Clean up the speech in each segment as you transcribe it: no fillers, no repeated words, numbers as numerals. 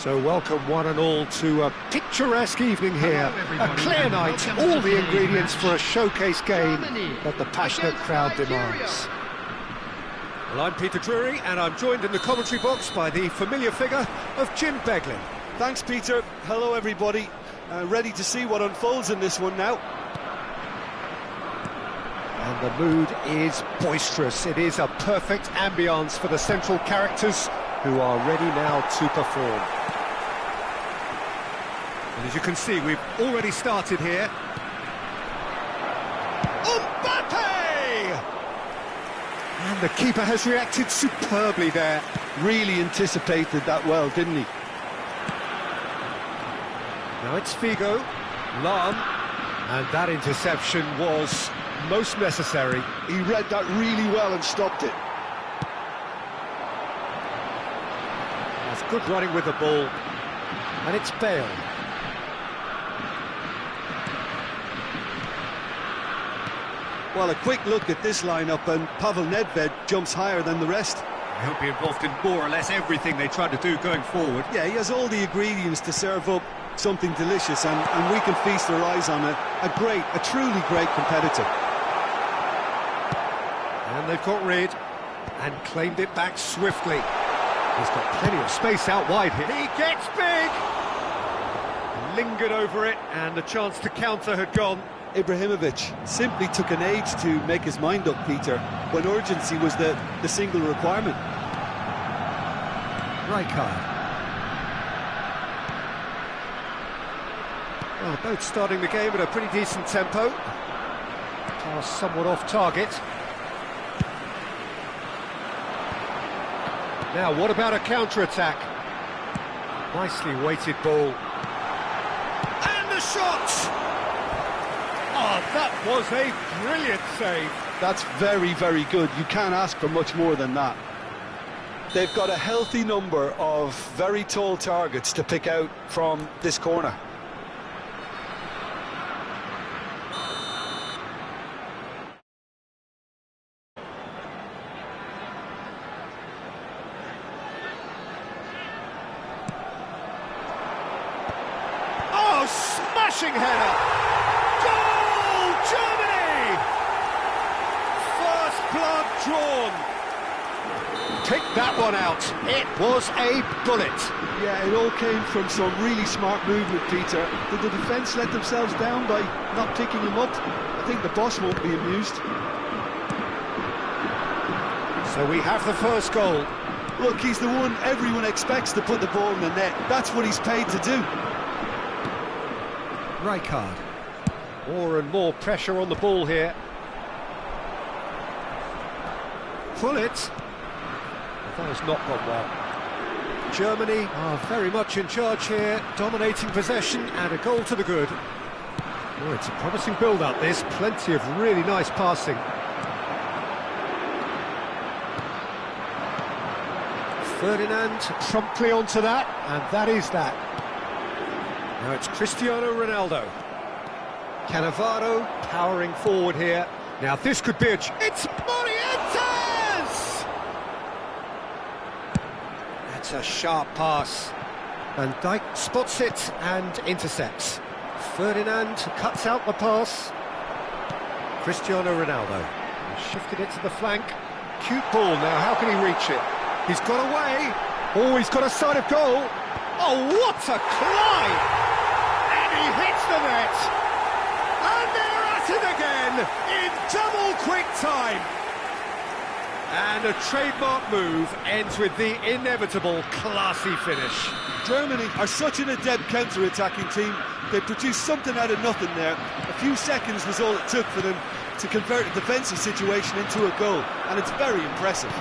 So welcome one and all to a picturesque evening here, a clear night, all the ingredients for a showcase game that the passionate crowd demands. Well, I'm Peter Drury and I'm joined in the commentary box by the familiar figure of Jim Beglin. Thanks, Peter. Hello, everybody. Ready to see what unfolds in this one now. And the mood is boisterous. It is a perfect ambience for the central characters who are ready now to perform. And as you can see, we've already started here. Mbappe! And the keeper has reacted superbly there. Really anticipated that well, didn't he? Now it's Figo, Lam, and that interception was most necessary. He read that really well and stopped it. That's good running with the ball. And it's Bale. Well, a quick look at this lineup, and Pavel Nedved jumps higher than the rest. He'll be involved in more or less everything they try to do going forward. Yeah, he has all the ingredients to serve up something delicious, and we can feast our eyes on a truly great competitor. And they've got rid and claimed it back swiftly. He's got plenty of space out wide here. He gets big! Lingered over it, and the chance to counter had gone. Ibrahimovic simply took an age to make his mind up, Peter, when urgency was the single requirement. Rijkaard. Well, both starting the game at a pretty decent tempo. Pass somewhat off target. Now, what about a counter-attack? Nicely weighted ball. And the shot! Oh, that was a brilliant save. That's very, very good. You can't ask for much more than that. They've got a healthy number of very tall targets to pick out from this corner. Oh, smashing header! Blood drawn. Pick that one out. It was a bullet. Yeah, it all came from some really smart movement, Peter. Did the defence let themselves down by not picking him up? I think the boss won't be amused. So we have the first goal. Look, he's the one everyone expects to put the ball in the net. That's what he's paid to do. Rijkaard. More and more pressure on the ball here. Pull it. That has not gone well. Germany are very much in charge here, dominating possession and a goal to the good. Oh, it's a promising build-up, this. Plenty of really nice passing. Ferdinand promptly onto that, and that is that. Now it's Cristiano Ronaldo. Cannavaro powering forward here. Now this could be it's Morientes! That's a sharp pass. Van Dijk spots it and intercepts. Ferdinand cuts out the pass. Cristiano Ronaldo shifted it to the flank. Cute ball now, how can he reach it? He's got away. Oh, he's got a side of goal. Oh, what a climb! And he hits the net. And they're at it again in double quick time. And a trademark move ends with the inevitable classy finish. Germany are such an adept counter-attacking team. They produced something out of nothing there. A few seconds was all it took for them to convert a defensive situation into a goal, and it's very impressive.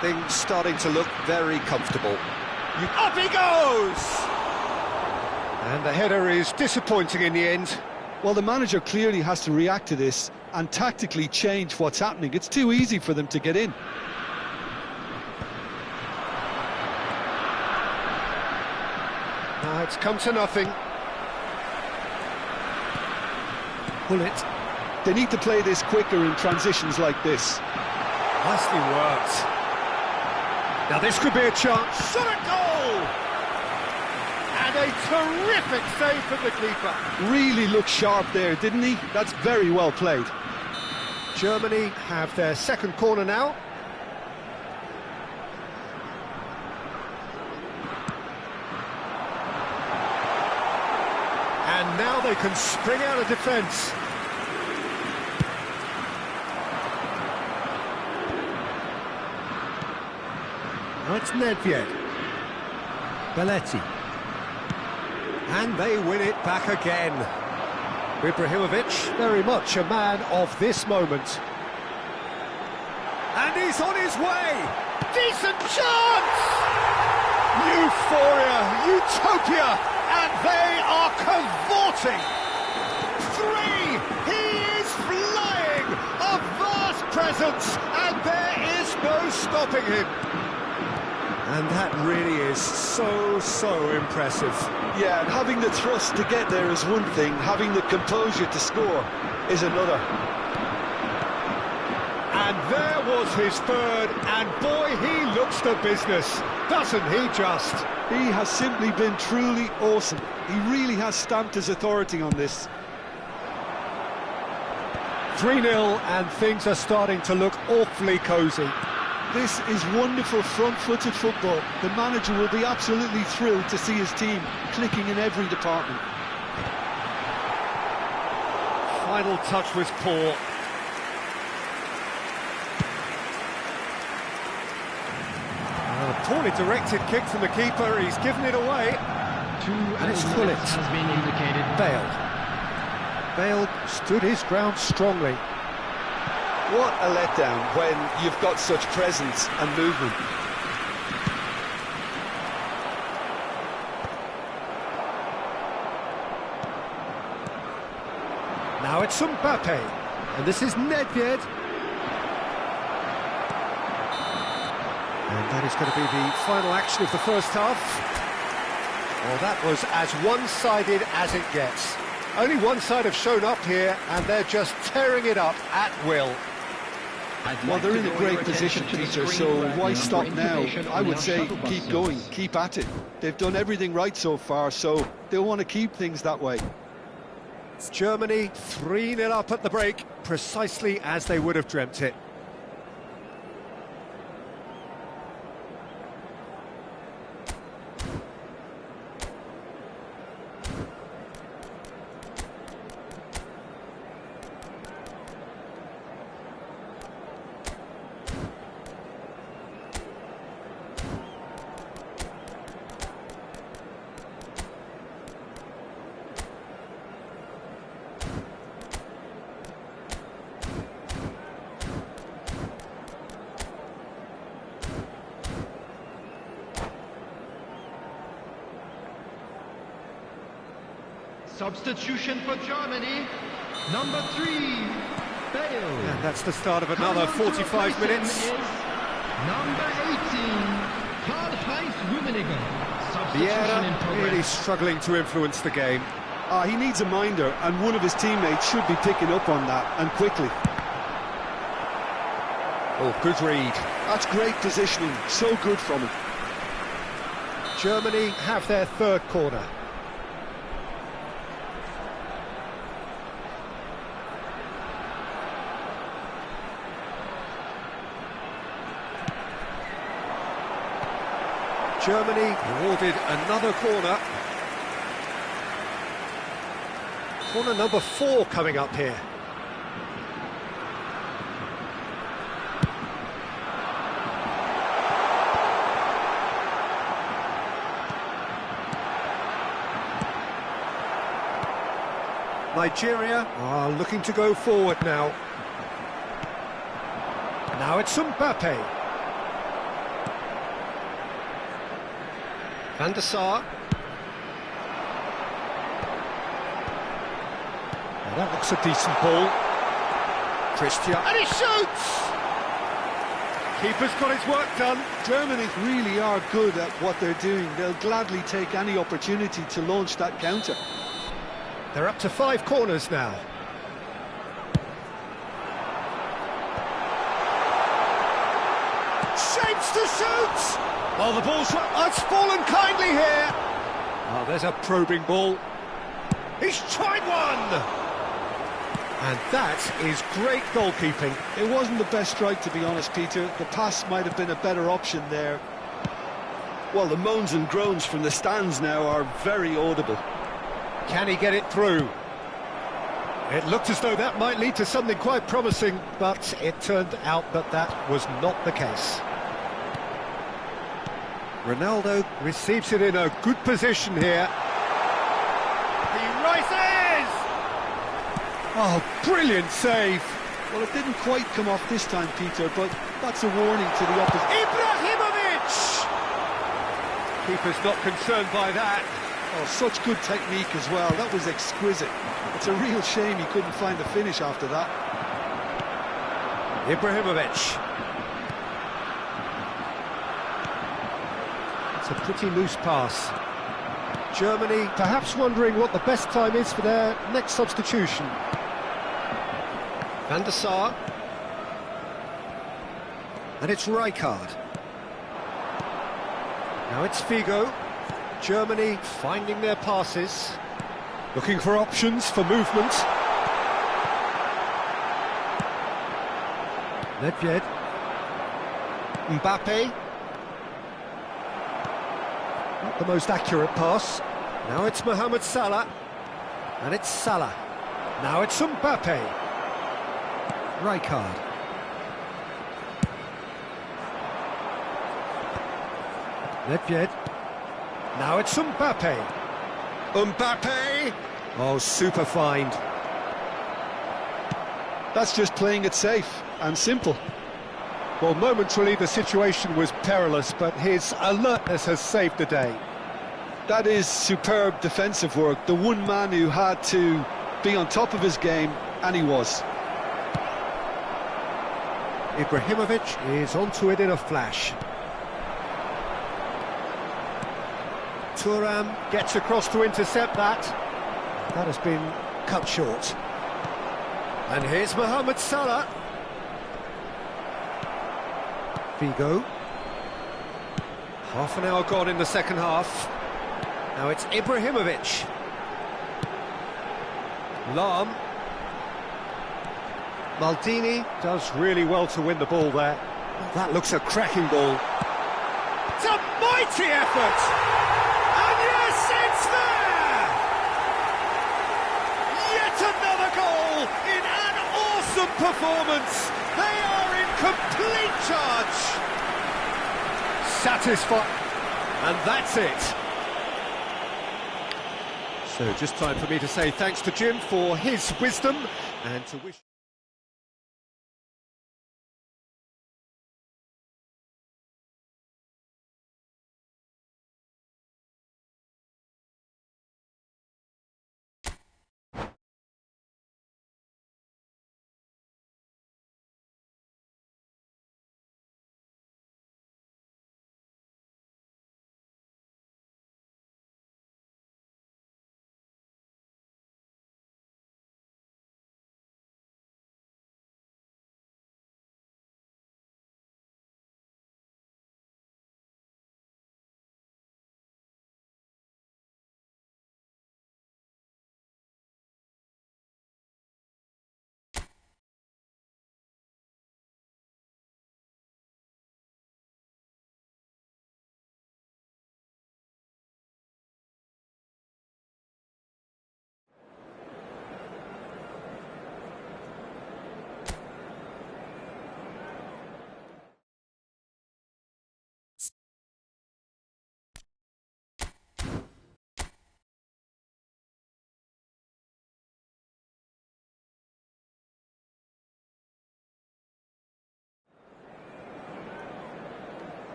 Things starting to look very comfortable. Up he goes! And the header is disappointing in the end. Well, the manager clearly has to react to this and tactically change what's happening. It's too easy for them to get in. Now it's come to nothing. Pull it. They need to play this quicker in transitions like this. Nicely worked. Now this could be a chance. Shot at goal! And a terrific save from the keeper. Really looked sharp there, didn't he? That's very well played. Germany have their second corner now. And now they can spring out of defence. Now it's Nedved. Belletti. And they win it back again. Ibrahimovic, very much a man of this moment. And he's on his way! Decent chance! Euphoria, utopia, and they are cavorting! 3! He is flying! A vast presence, and there is no stopping him. And that really is so impressive. Yeah, and having the thrust to get there is one thing, having the composure to score is another. And there was his third, and boy, he looks the business, doesn't he just? He has simply been truly awesome. He really has stamped his authority on this. 3-0, and things are starting to look awfully cosy. This is wonderful front-footed football. The manager will be absolutely thrilled to see his team clicking in every department. Final touch was poor. A poorly directed kick from the keeper, he's given it away. And it's Gullit. Has been indicated. Bale stood his ground strongly. What a letdown when you've got such presence and movement. Now it's Mbappe, and this is Nedved. And that is going to be the final action of the first half. Well, that was as one-sided as it gets. Only one side have shown up here, and they're just tearing it up at will. Well, they're in a great position, Peter, so why stop now? I would say keep going, keep at it. They've done everything right so far, so they'll want to keep things that way. It's Germany 3-0 up at the break, precisely as they would have dreamt it. Substitution for Germany, number 3, Bale. And that's the start of another 45 minutes. Number 18, Karl-Heinz Rummenigge. Substitution in Vieira progress. really struggling to influence the game. He needs a minder, and one of his teammates should be picking up on that, and quickly. Oh, good read. That's great positioning, so good from him. Germany have their third corner. Germany awarded another corner. Corner number 4 coming up here. Nigeria are looking to go forward now. Now it's Mbappe. Van der Sar. Well, that looks a decent ball. Christian, and he shoots! Keeper's got his work done. Germany really are good at what they're doing. They'll gladly take any opportunity to launch that counter. They're up to 5 corners now. Shape chance to shoot! Oh, the ball's it's fallen kindly here. Oh, there's a probing ball. He's tried one! And that is great goalkeeping. It wasn't the best strike, to be honest, Peter. The pass might have been a better option there. Well, the moans and groans from the stands now are very audible. Can he get it through? It looked as though that might lead to something quite promising, but it turned out that that was not the case. Ronaldo receives it in a good position here. He rises! Oh, brilliant save! Well, it didn't quite come off this time, Peter, but that's a warning to the opposition. Ibrahimovic! Keeper's not concerned by that. Oh, such good technique as well. That was exquisite. It's a real shame he couldn't find the finish after that. Ibrahimovic. It's a pretty loose pass. Germany perhaps wondering what the best time is for their next substitution. Van der Sar. And it's Rijkaard. Now it's Figo. Germany finding their passes. Looking for options for movement. Nedved. Mbappe. Not the most accurate pass. Now it's Mohamed Salah. And it's Salah. Now it's Mbappe. Rijkaard. Nedved. Now it's Mbappe. Mbappe! Oh, super find. That's just playing it safe and simple. Well, momentarily the situation was perilous, but his alertness has saved the day. That is superb defensive work. The one man who had to be on top of his game, and he was. Ibrahimovic is onto it in a flash. Thuram gets across to intercept that. That has been cut short. And here's Mohamed Salah. Figo. Half an hour gone in the second half. Now it's Ibrahimovic. Lahm. Maldini does really well to win the ball there. That looks a cracking ball. It's a mighty effort! And yes, it's there! Yet another goal in an awesome performance. They are in complete charge. Satisfied. And that's it. So just time for me to say thanks to Jim for his wisdom and to wish...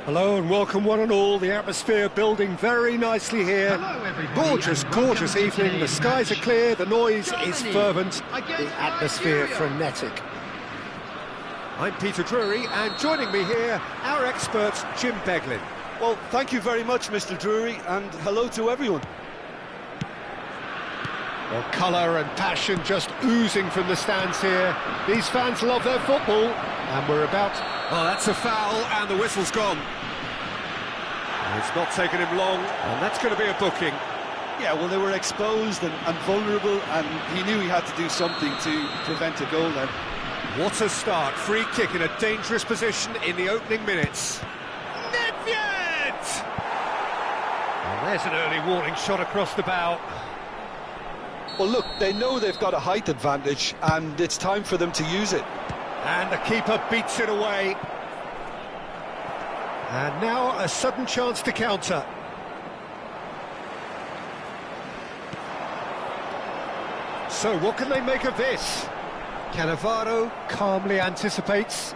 Hello and welcome one and all. The atmosphere building very nicely here. Hello, everybody, Gorgeous, and gorgeous welcome to evening. The today's skies are match. clear, the noise is Germany fervent, against the atmosphere Nigeria. frenetic. I'm Peter Drury, and joining me here, our expert Jim Beglin. Well, thank you very much, Mr. Drury, and hello to everyone. Well, colour and passion just oozing from the stands here. These fans love their football, and we're about... Oh, that's a foul, and the whistle's gone. It's not taken him long, and that's going to be a booking. Yeah, well, they were exposed and vulnerable, and he knew he had to do something to prevent a goal then. What a start. Free kick in a dangerous position in the opening minutes. Nedved! Well, there's an early warning shot across the bow. Well, look, they know they've got a height advantage, and it's time for them to use it. And the keeper beats it away. And now a sudden chance to counter. So what can they make of this? Cannavaro calmly anticipates.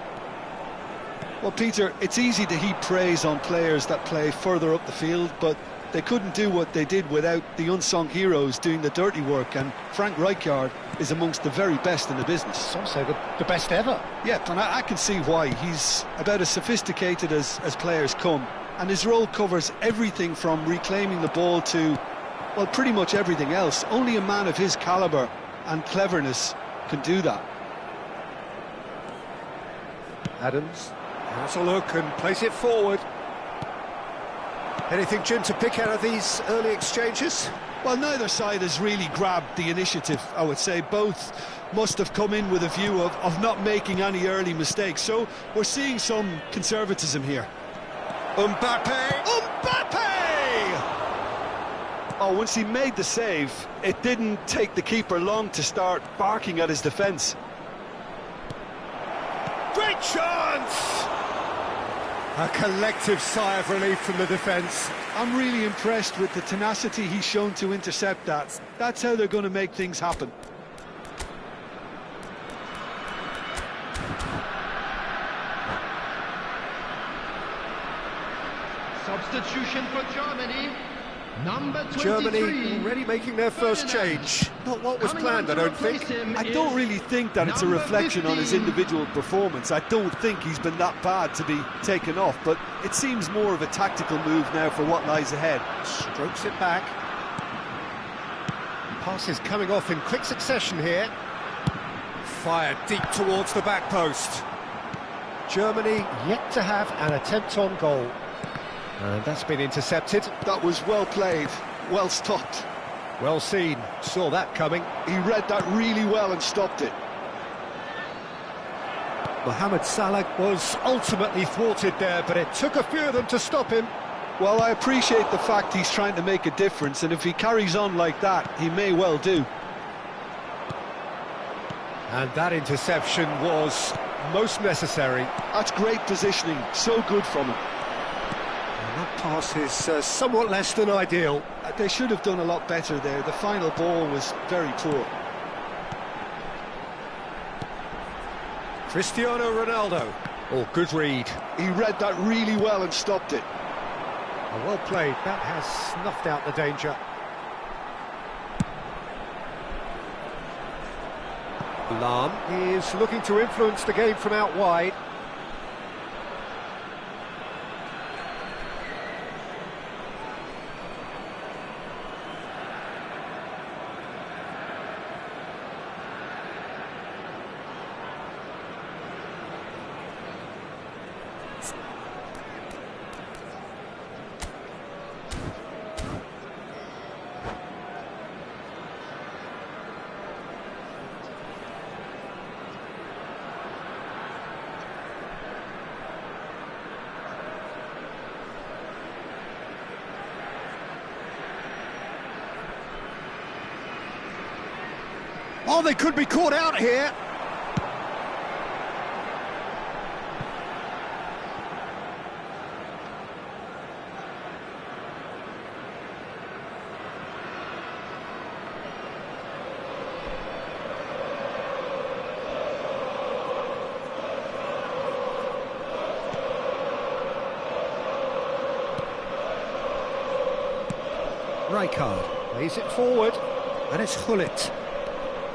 Well, Peter, it's easy to heap praise on players that play further up the field, but they couldn't do what they did without the unsung heroes doing the dirty work, and Frank Rijkaard is amongst the very best in the business. Some say the best ever. Yeah, and I can see why. He's about as sophisticated as players come, and his role covers everything from reclaiming the ball to, well, pretty much everything else. Only a man of his calibre and cleverness can do that. Adams has a look and plays it forward. Anything, Jim, to pick out of these early exchanges? Well, neither side has really grabbed the initiative, I would say. Both must have come in with a view of not making any early mistakes. So we're seeing some conservatism here. Mbappe! Oh, once he made the save, it didn't take the keeper long to start barking at his defence. Great chance! A collective sigh of relief from the defence. I'm really impressed with the tenacity he's shown to intercept that. That's how they're going to make things happen. Substitution for Germany. Number 23. Germany already making their first change. Not what was planned, I don't think. I don't really think that it's a reflection on his individual performance. I don't think he's been that bad to be taken off, but it seems more of a tactical move now for what lies ahead. Strokes it back. Passes coming off in quick succession here. Fired deep towards the back post. Germany yet to have an attempt on goal. And that's been intercepted. That was well played, well stopped. Well seen, saw that coming. He read that really well and stopped it. Mohamed Salah was ultimately thwarted there, but it took a few of them to stop him. Well, I appreciate the fact he's trying to make a difference, and if he carries on like that, he may well do. And that interception was most necessary. That's great positioning, so good from him. And that pass is somewhat less than ideal. They should have done a lot better there. The final ball was very poor. Cristiano Ronaldo. Oh, good read. He read that really well and stopped it. Oh, well played. That has snuffed out the danger. Lam is looking to influence the game from out wide. Oh, they could be caught out here. Rijkaard plays it forward, and it's Gullit.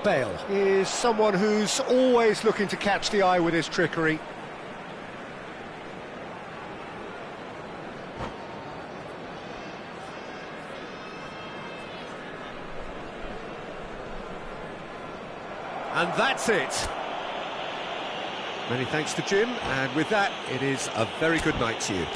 Bale is someone who's always looking to catch the eye with his trickery. And that's it. Many thanks to Jim, and with that, it is a very good night to you.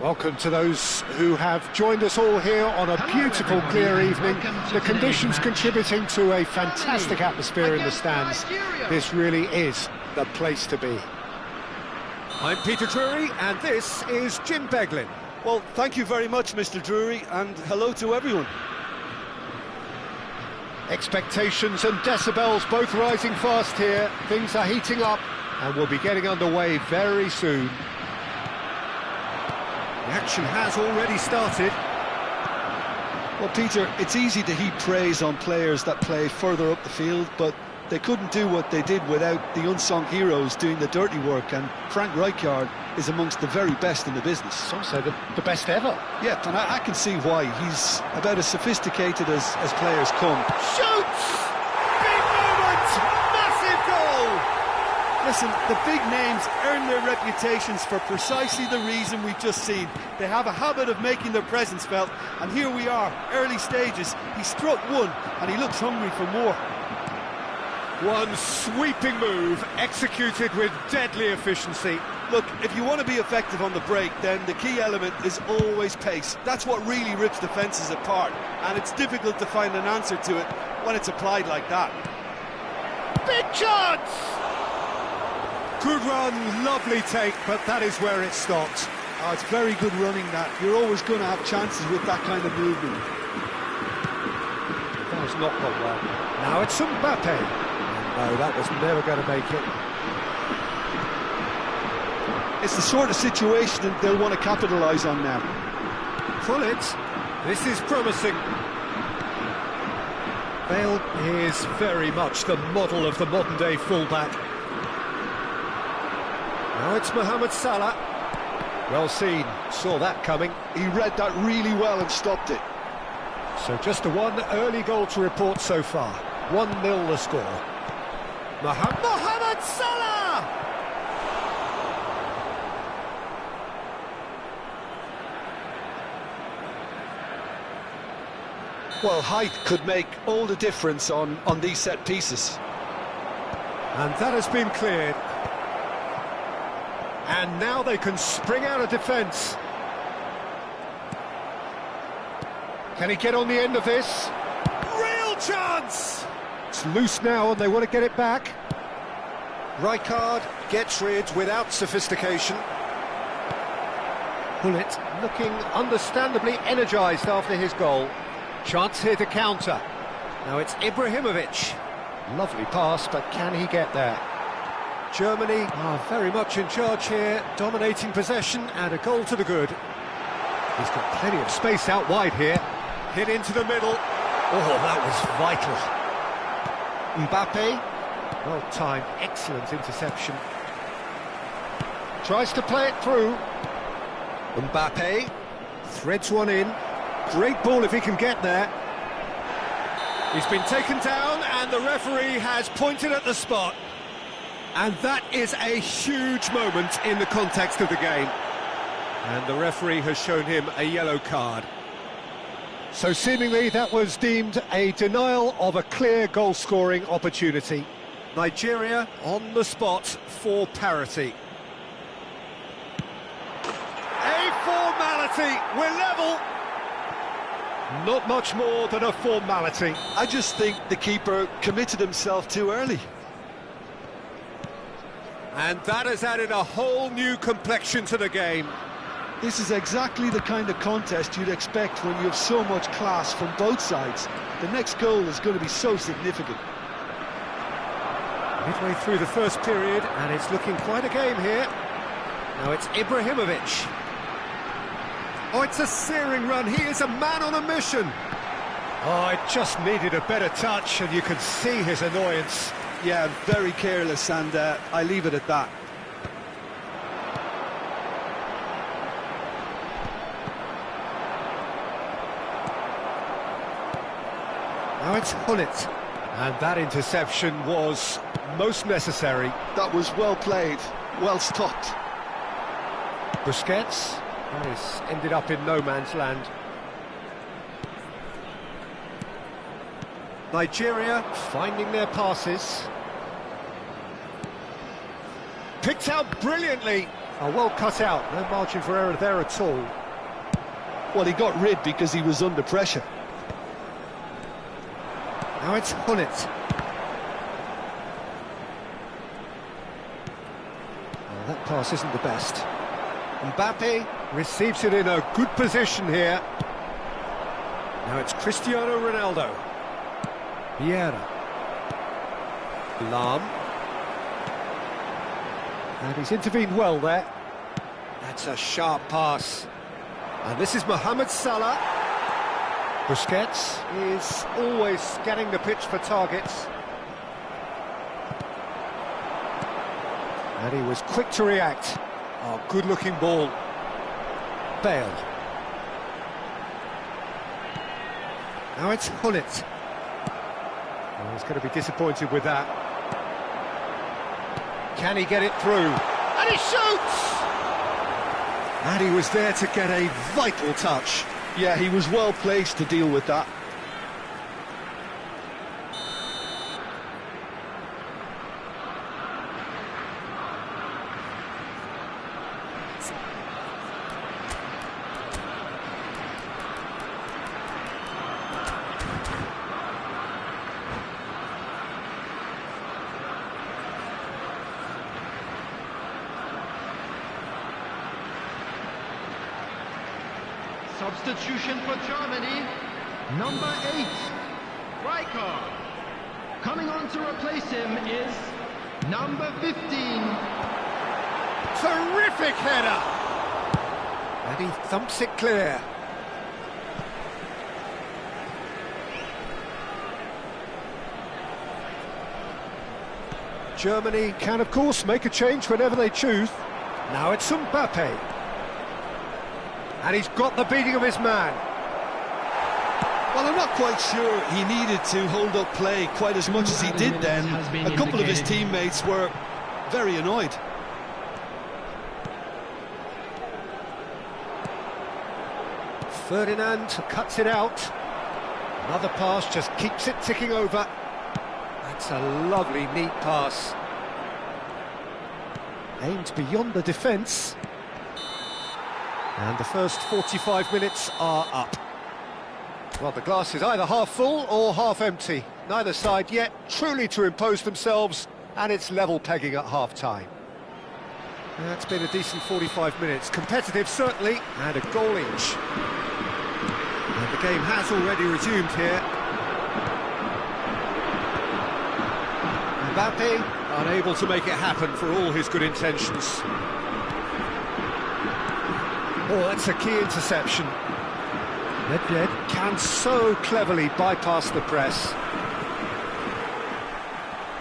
Welcome to those who have joined us all here on a beautiful, clear evening. The conditions contributing to a fantastic atmosphere in the stands. This really is the place to be. I'm Peter Drury, and this is Jim Beglin. Well, thank you very much, Mr. Drury, and hello to everyone. Expectations and decibels both rising fast here. Things are heating up, and we'll be getting underway very soon. The action has already started. Well, Peter, it's easy to heap praise on players that play further up the field, but they couldn't do what they did without the unsung heroes doing the dirty work, and Frank Rijkaard is amongst the very best in the business. Some say the best ever. Yeah, and I can see why. He's about as sophisticated as players come. Shoots! Big moment! Massive goal! Listen, the big names earn their reputations for precisely the reason we've just seen. They have a habit of making their presence felt, and here we are, early stages. He struck one, and he looks hungry for more. One sweeping move, executed with deadly efficiency. Look, if you want to be effective on the break, then the key element is always pace. That's what really rips defences apart, and it's difficult to find an answer to it when it's applied like that. Big chance! Good run, lovely take, but that is where it stopped. Oh, it's very good running, that. You're always going to have chances with that kind of movement. That has not gone well. Now it's Mbappe. No, that was never going to make it. It's the sort of situation that they'll want to capitalise on now. Pull it. This is promising. Bale is very much the model of the modern-day fullback. Now it's Mohamed Salah. Well seen. Saw that coming. He read that really well and stopped it. So just the one early goal to report so far. 1-0 the score. Mohamed Salah! Well, height could make all the difference on these set pieces. And that has been cleared. And now they can spring out of defence. Can he get on the end of this? Real chance! It's loose now and they want to get it back. Rijkaard gets rid without sophistication. Pullet looking understandably energised after his goal. Chance here to counter. Now it's Ibrahimovic. Lovely pass, but can he get there? Germany are very much in charge here, dominating possession and a goal to the good. He's got plenty of space out wide here. Hit into the middle. Oh, that was vital. Mbappe, well timed, excellent interception. Tries to play it through. Mbappe threads one in. Great ball if he can get there. He's been taken down and the referee has pointed at the spot. And that is a huge moment in the context of the game. And the referee has shown him a yellow card. So seemingly that was deemed a denial of a clear goal-scoring opportunity. Nigeria on the spot for parity. A formality, we're level. Not much more than a formality. I just think the keeper committed himself too early. And that has added a whole new complexion to the game. This is exactly the kind of contest you'd expect when you have so much class from both sides. The next goal is going to be so significant. Midway through the first period, and it's looking quite a game here. Now it's Ibrahimovic. Oh, it's a searing run. He is a man on a mission. Oh, it just needed a better touch, and you can see his annoyance. Yeah, very careless, and I leave it at that. Now it's Hullet, and that interception was most necessary. That was well played, well stopped. Busquets, this ended up in no man's land. Nigeria finding their passes. Picked out brilliantly. Oh, well cut out, no margin for error there at all. Well, he got rid because he was under pressure. Now it's Hullet. Well, that pass isn't the best. Mbappe receives it in a good position here. Now it's Cristiano Ronaldo. Vieira. Lam. And he's intervened well there. That's a sharp pass. And this is Mohamed Salah. Busquets is always scanning the pitch for targets. And he was quick to react. Oh, good-looking ball. Bale. Now it's Hullet. Oh, he's going to be disappointed with that. Can he get it through? And he shoots! And he was there to get a vital touch. Yeah, he was well placed to deal with that. Substitution for Germany, number 8, Riker. Coming on to replace him is number 15. Terrific header! And he thumps it clear. Germany can, of course, make a change whenever they choose. Now it's Mbappe. And he's got the beating of his man. Well, I'm not quite sure he needed to hold up play quite as much as he did then. A couple of his teammates were very annoyed. Ferdinand cuts it out. Another pass just keeps it ticking over. That's a lovely, neat pass. Aimed beyond the defence. And the first 45 minutes are up. Well, the glass is either half full or half empty. Neither side yet truly to impose themselves, and it's level pegging at half-time. It's been a decent 45 minutes. Competitive, certainly, and a goal each. And the game has already resumed here. Mbappe unable to make it happen for all his good intentions. Oh, that's a key interception. Nedved can so cleverly bypass the press.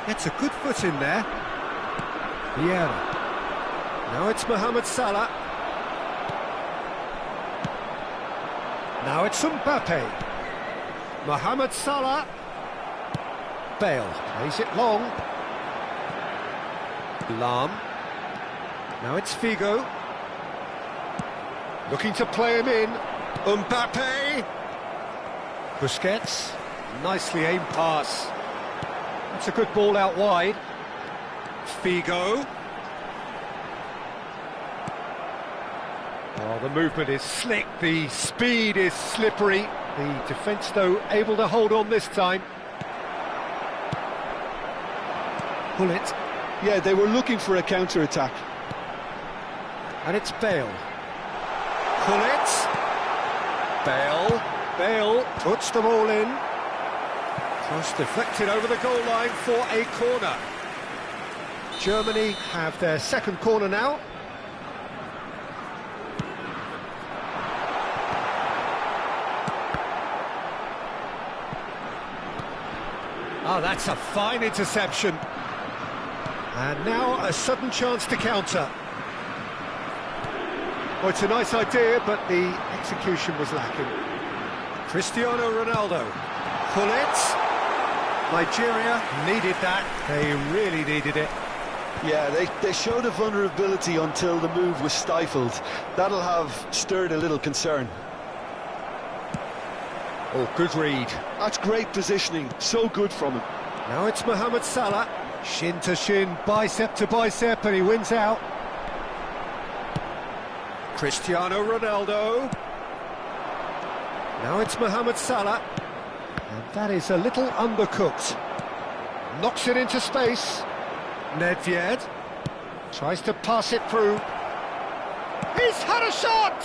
Gets a good foot in there. Vieira. Now it's Mohamed Salah. Now it's Mbappe. Mohamed Salah. Bale plays it long. Lam. Now it's Figo. Looking to play him in. Mbappe. Busquets. Nicely aimed pass. That's a good ball out wide. Figo. Oh, the movement is slick. The speed is slippery. The defence, though, able to hold on this time. Hullet. Yeah, they were looking for a counter-attack. And it's Bale. Hullet. Bale puts them all in. Cross deflected over the goal line for a corner. Germany have their second corner now. Oh, that's a fine interception. And now a sudden chance to counter. Well, it's a nice idea, but the execution was lacking. Cristiano Ronaldo. Hullet. Nigeria needed that. They really needed it. Yeah, they showed a vulnerability until the move was stifled. That'll have stirred a little concern. Oh, good read. That's great positioning. So good from him. Now it's Mohamed Salah. Shin to shin, bicep to bicep, and he wins out. Cristiano Ronaldo. Now it's Mohamed Salah. And that is a little undercooked. Knocks it into space. Nedved tries to pass it through. He's had a shot!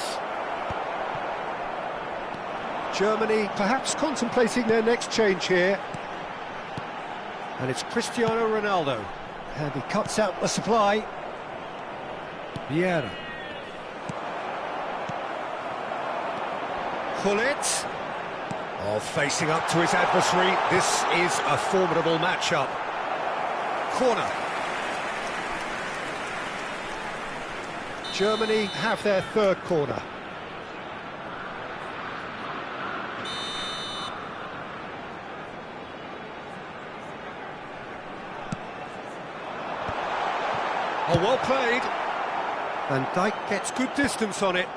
Germany perhaps contemplating their next change here. And it's Cristiano Ronaldo. And he cuts out the supply. Vieira. Gullit. Oh, facing up to his adversary. This is a formidable matchup. Corner. Germany have their third corner. Oh, well played. Van Dijk gets good distance on it.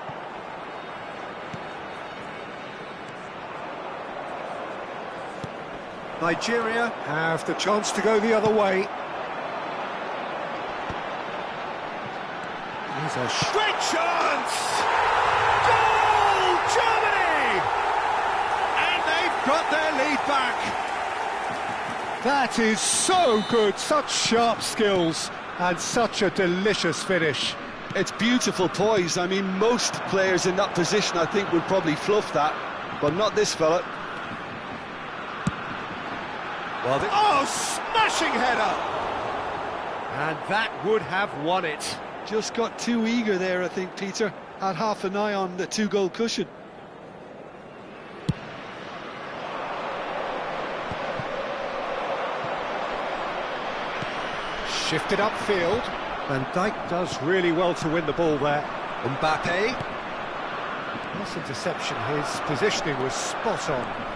Nigeria have the chance to go the other way. Here's a great chance! Goal, Germany! And they've got their lead back. That is so good, such sharp skills and such a delicious finish. It's beautiful poise. I mean, most players in that position, I think, would probably fluff that, but not this fella. Well, oh, smashing header! And that would have won it. Just got too eager there, I think, Peter. Had half an eye on the two-goal cushion. Shifted upfield. Van Dijk does really well to win the ball there. Mbappe. Nice interception. His positioning was spot on.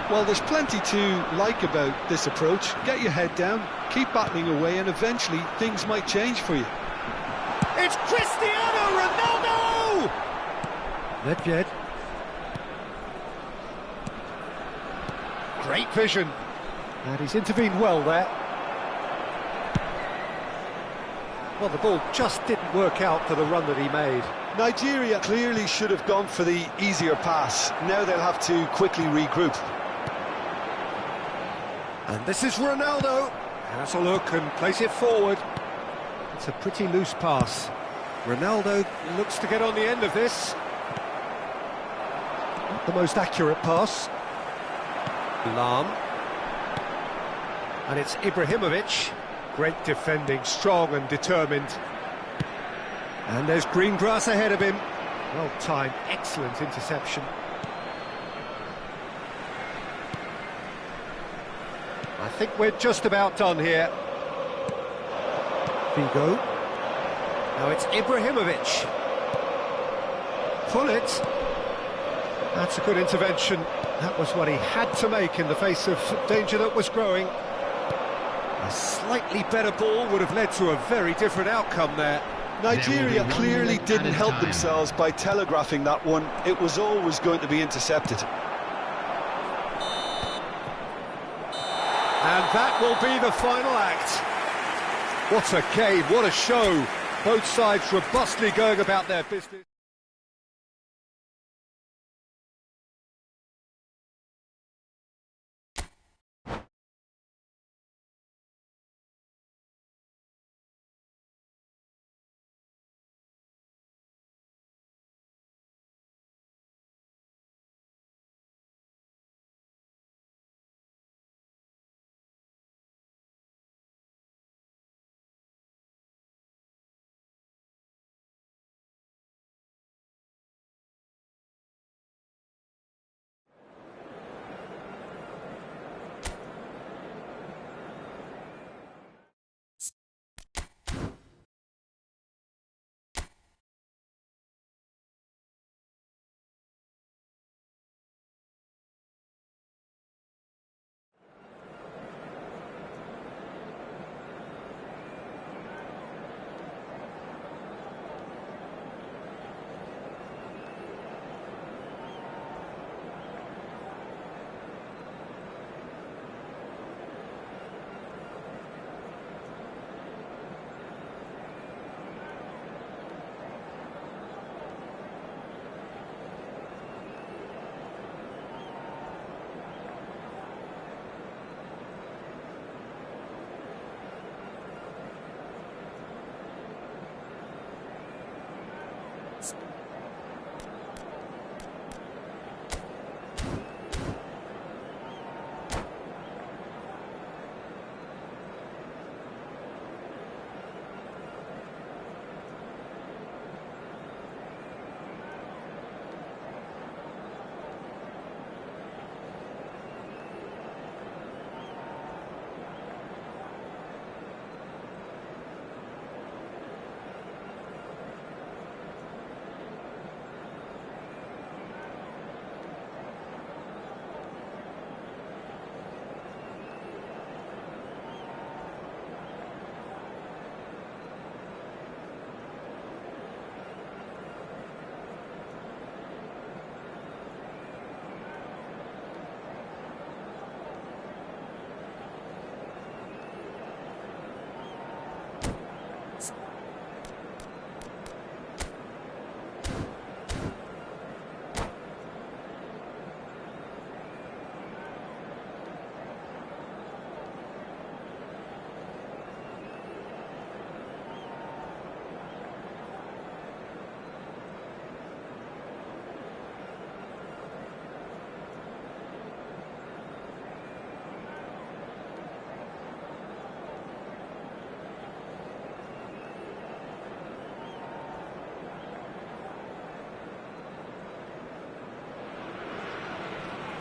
Well, there's plenty to like about this approach. Get your head down, keep battling away, and eventually things might change for you. It's Cristiano Ronaldo! Nedved. Great vision. And he's intervened well there. Well, the ball just didn't work out for the run that he made. Nigeria clearly should have gone for the easier pass. Now they'll have to quickly regroup. And this is Ronaldo. Has a look and plays it forward. It's a pretty loose pass. Ronaldo looks to get on the end of this. Not the most accurate pass. Lam. And it's Ibrahimovic. Great defending, strong and determined. And there's green grass ahead of him. Well timed, excellent interception. I think we're just about done here. Figo. Now it's Ibrahimovic. Gullit. That's a good intervention. That was what he had to make in the face of danger that was growing. A slightly better ball would have led to a very different outcome there. Nigeria clearly didn't help themselves by telegraphing that one. It was always going to be intercepted. And that will be the final act. What a game, what a show. Both sides robustly going about their business.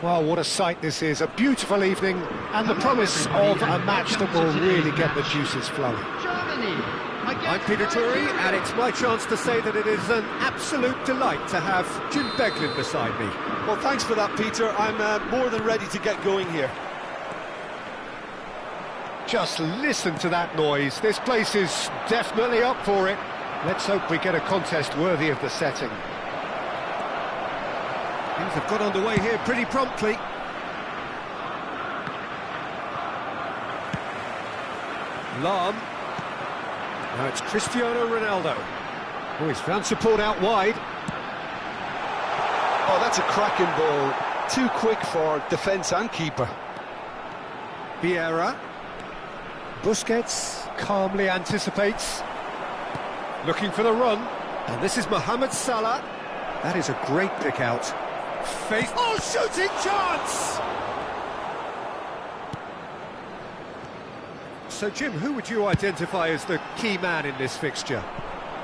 Well, what a sight this is. A beautiful evening and the promise of a match that will really get the juices flowing. Germany. I'm Peter Drury, and it's my chance to say that it is an absolute delight to have Jim Beglin beside me. Well, thanks for that, Peter. I'm more than ready to get going here. Just listen to that noise. This place is definitely up for it. Let's hope we get a contest worthy of the setting. Things have got underway here pretty promptly. Lahm. Now it's Cristiano Ronaldo. Oh, he's found support out wide. Oh, that's a cracking ball. Too quick for defence and keeper. Vieira. Busquets calmly anticipates. Looking for the run. And this is Mohamed Salah. That is a great pick out. Oh, shooting chance! So, Jim, who would you identify as the key man in this fixture?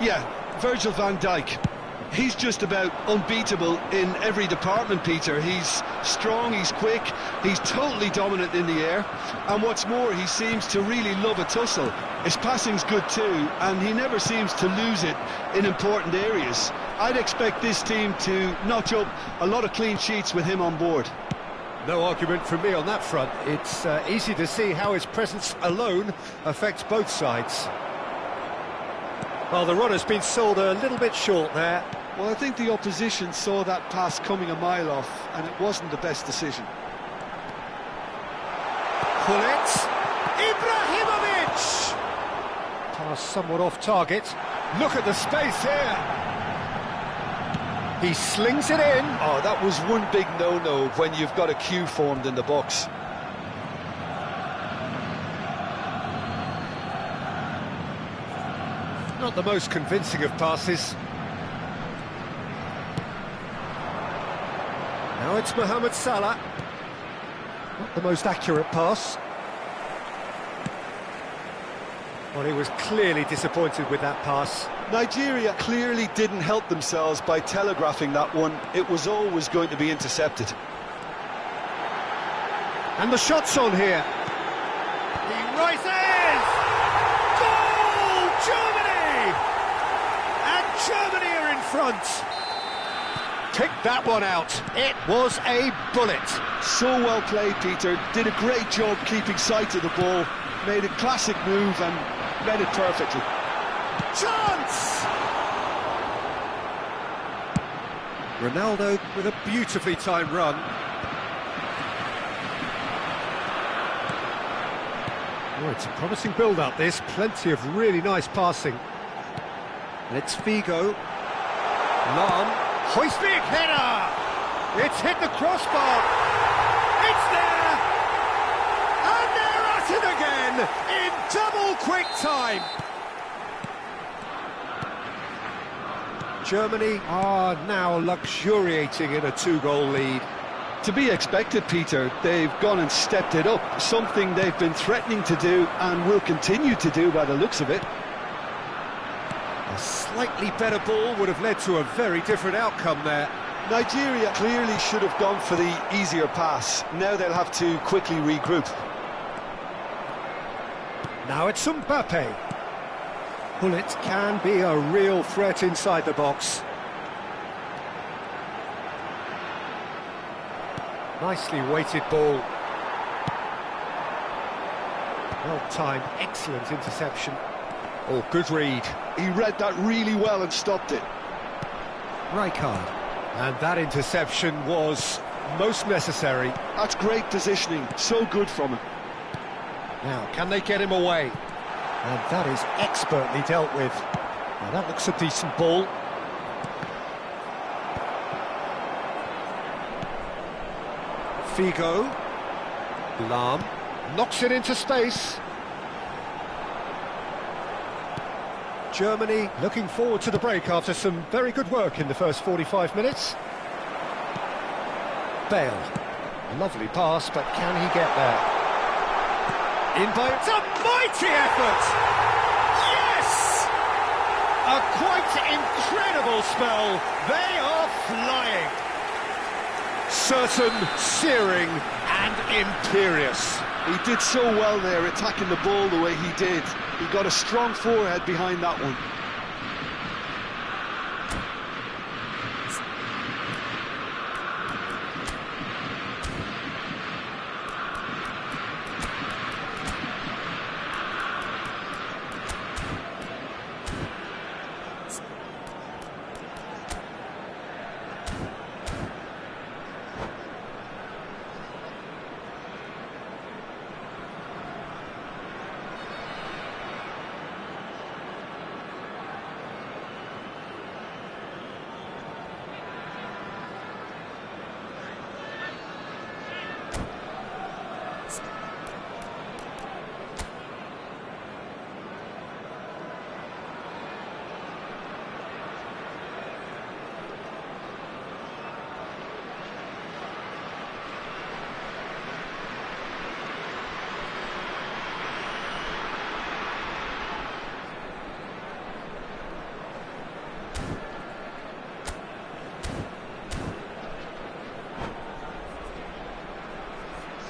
Yeah, Virgil van Dijk. He's just about unbeatable in every department, Peter. He's strong, he's quick, he's totally dominant in the air, and what's more, he seems to really love a tussle. His passing's good too, and he never seems to lose it in important areas. I'd expect this team to notch up a lot of clean sheets with him on board. No argument from me on that front. It's easy to see how his presence alone affects both sides. Well, the run has been sold a little bit short there. Well, I think the opposition saw that pass coming a mile off, and it wasn't the best decision. Gullit. Ibrahimovic! Pass somewhat off target. Look at the space here. He slings it in. Oh, that was one big no-no when you've got a queue formed in the box. Not the most convincing of passes. Now it's Mohamed Salah. Not the most accurate pass. Well, he was clearly disappointed with that pass. Nigeria clearly didn't help themselves by telegraphing that one. It was always going to be intercepted. And the shot's on here. He rises! Goal! Germany! And Germany are in front. Picked that one out. It was a bullet. So well played, Peter. Did a great job keeping sight of the ball. Made a classic move and read it perfectly. Chance! Ronaldo with a beautifully timed run. Oh, it's a promising build-up, this. Plenty of really nice passing. And it's Figo. Lahm. Hoist-big header! It's hit the crossbar! It's there! And they're at it again! In double quick time! Germany are now luxuriating in a two-goal lead. To be expected, Peter. They've gone and stepped it up, something they've been threatening to do and will continue to do by the looks of it. A slightly better ball would have led to a very different outcome there. Nigeria clearly should have gone for the easier pass. Now they'll have to quickly regroup. Now it's Mbappe. Gullit can be a real threat inside the box. Nicely weighted ball. Well-timed, excellent interception. Oh, good read. He read that really well and stopped it. Rijkaard. And that interception was most necessary. That's great positioning, so good from him. Now, can they get him away? And that is expertly dealt with. Now, that looks a decent ball. Figo. Lahm. Knocks it into space. Germany looking forward to the break after some very good work in the first 45 minutes. Bale. Lovely pass, but can he get there? In by... It's a mighty effort! Yes! A quite incredible spell. They are flying. certain, searing and imperious. He did so well there, attacking the ball the way he did. He got a strong forehead behind that one.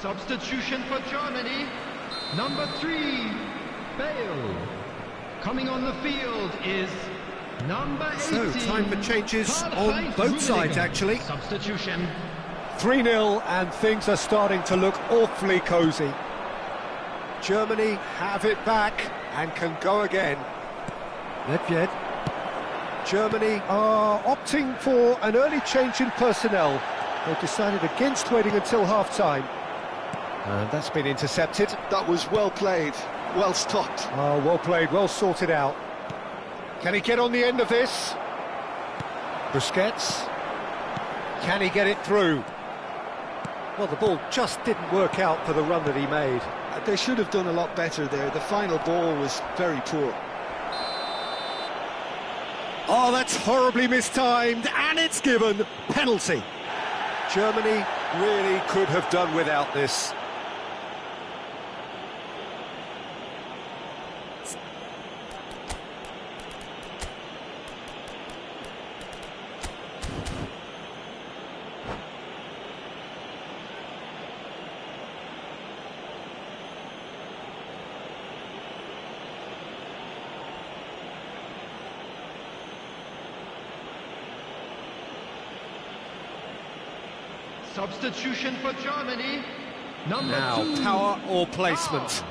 Substitution for Germany, number 3, Bale. Coming on the field is number 18. So, time for changes on both sides, actually. Substitution. 3-0, and things are starting to look awfully cosy. Germany have it back and can go again. Nedved. Germany are opting for an early change in personnel. They've decided against waiting until half-time. And that's been intercepted. That was well played, well stopped. Oh, well played, well sorted out. Can he get on the end of this? Busquets. Can he get it through? Well, the ball just didn't work out for the run that he made. They should have done a lot better there. The final ball was very poor. Oh, that's horribly mistimed, and it's given. Penalty. Germany really could have done without this. Substitution for Germany, number 2. Power or placement.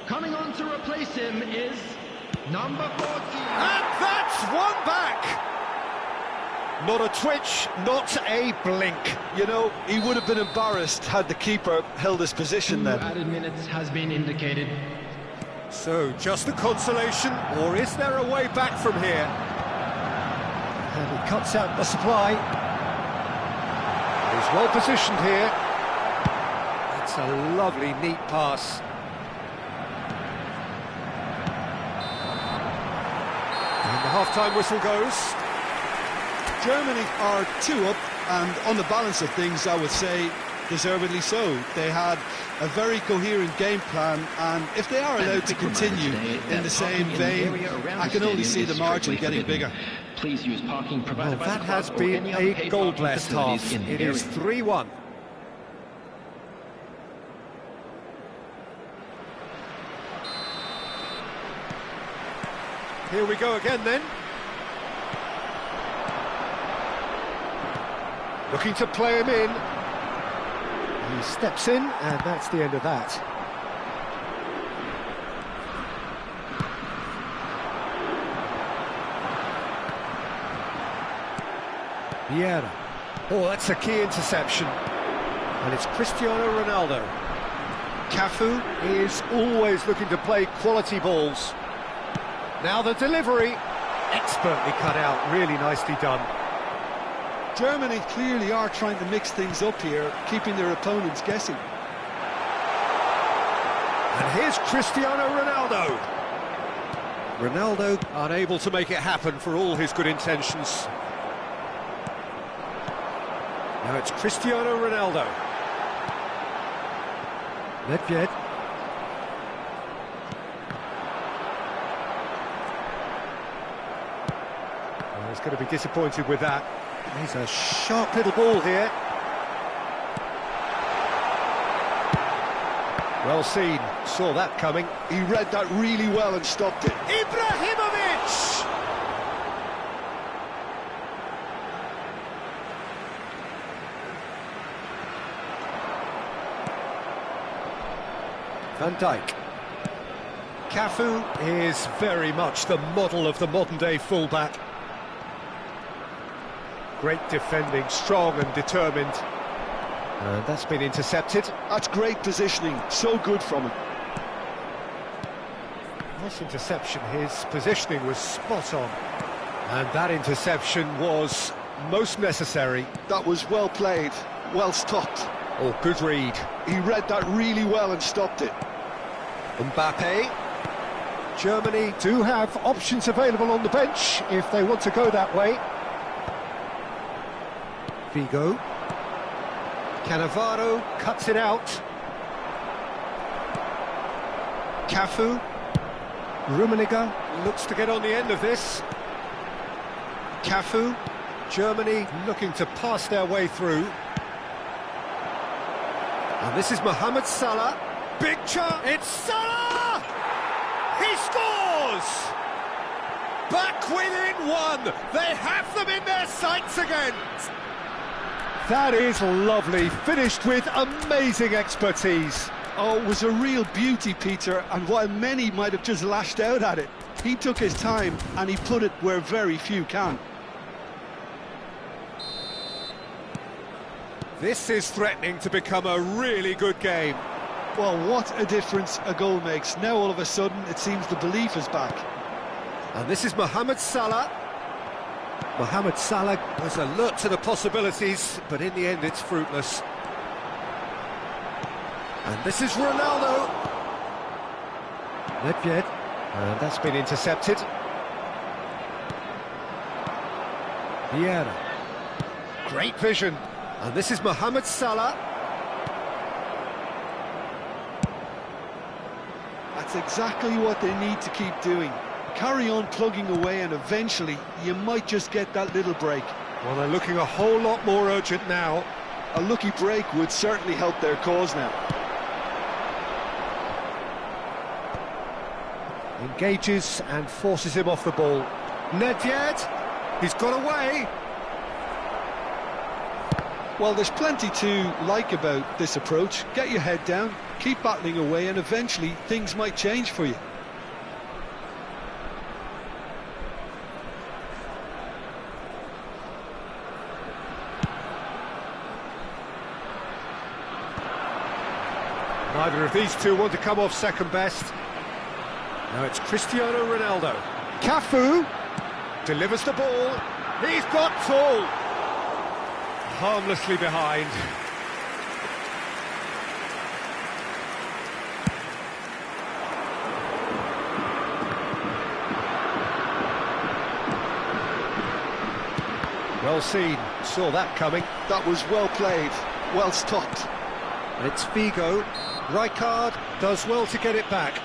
Coming on to replace him is number 14. And that's one back! Not a twitch, not a blink. You know, he would have been embarrassed had the keeper held his position then. 2 added minutes has been indicated. So, just a consolation, or is there a way back from here? And he cuts out the supply. He's well positioned here. That's a lovely, neat pass. And the half-time whistle goes. Germany are 2 up, and on the balance of things, I would say deservedly so. They had a very coherent game plan, and if they are allowed to continue in the same vein, I can only see the margin getting bigger. Please use parking provided by the That has club or been any other a paid goal-blessed parking half. facilities in the It is area. 3-1. Here we go again then. Looking to play him in. He steps in, and that's the end of that. Vieira. Oh, that's a key interception. And it's Cristiano Ronaldo. Cafu is always looking to play quality balls. Now the delivery, expertly cut out, really nicely done. Germany clearly are trying to mix things up here, keeping their opponents guessing. And here's Cristiano Ronaldo. Ronaldo unable to make it happen for all his good intentions. Now it's Cristiano Ronaldo. Nedved. Well, he's going to be disappointed with that. He's a sharp little ball here. Well seen, saw that coming. He read that really well and stopped it. Ibrahimovic! Van Dijk. Cafu is very much the model of the modern-day fullback. Great defending, strong and determined. And that's been intercepted. That's great positioning, so good from him. Nice interception, his positioning was spot on. And that interception was most necessary. That was well played, well stopped. Oh, good read. He read that really well and stopped it. Mbappe. Germany do have options available on the bench if they want to go that way. Figo. Cannavaro cuts it out. Cafu. Rummenigge looks to get on the end of this. Cafu. Germany looking to pass their way through. And this is Mohamed Salah. Big chance. It's Salah! He scores! Back within one. They have them in their sights again. That is lovely, finished with amazing expertise. Oh, it was a real beauty, Peter, and while many might have just lashed out at it, he took his time and he put it where very few can. This is threatening to become a really good game. Well, what a difference a goal makes. Now all of a sudden it seems the belief is back. And this is Mohamed Salah. Mohamed Salah was alert to the possibilities, but in the end it's fruitless. And this is Ronaldo. Nedved, and that's been intercepted. Vieira. Great vision. And this is Mohamed Salah. That's exactly what they need to keep doing. Carry on plugging away and eventually you might just get that little break. Well, they're looking a whole lot more urgent now. A lucky break would certainly help their cause now. Engages and forces him off the ball. Nedved, he's got away. Well, there's plenty to like about this approach. Get your head down, keep battling away, and eventually things might change for you. Neither of these two want to come off second best. Now it's Cristiano Ronaldo. Cafu delivers the ball. He's got full. Harmlessly behind. Well seen, saw that coming. That was well played, well stopped. And it's Figo. Rijkaard does well to get it back.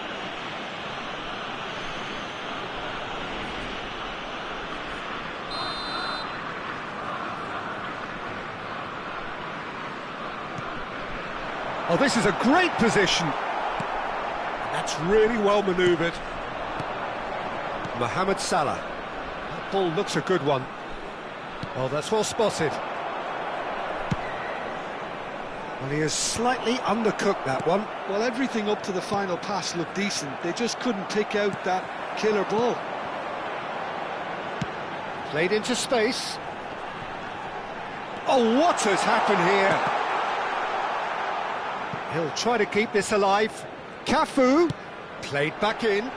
Oh, this is a great position. That's really well manoeuvred. Mohamed Salah. That ball looks a good one. Well, that's well spotted. Well, he has slightly undercooked that one. Well, everything up to the final pass looked decent. They just couldn't pick out that killer ball. Played into space. Oh, what has happened here? He'll try to keep this alive. Cafu played back in.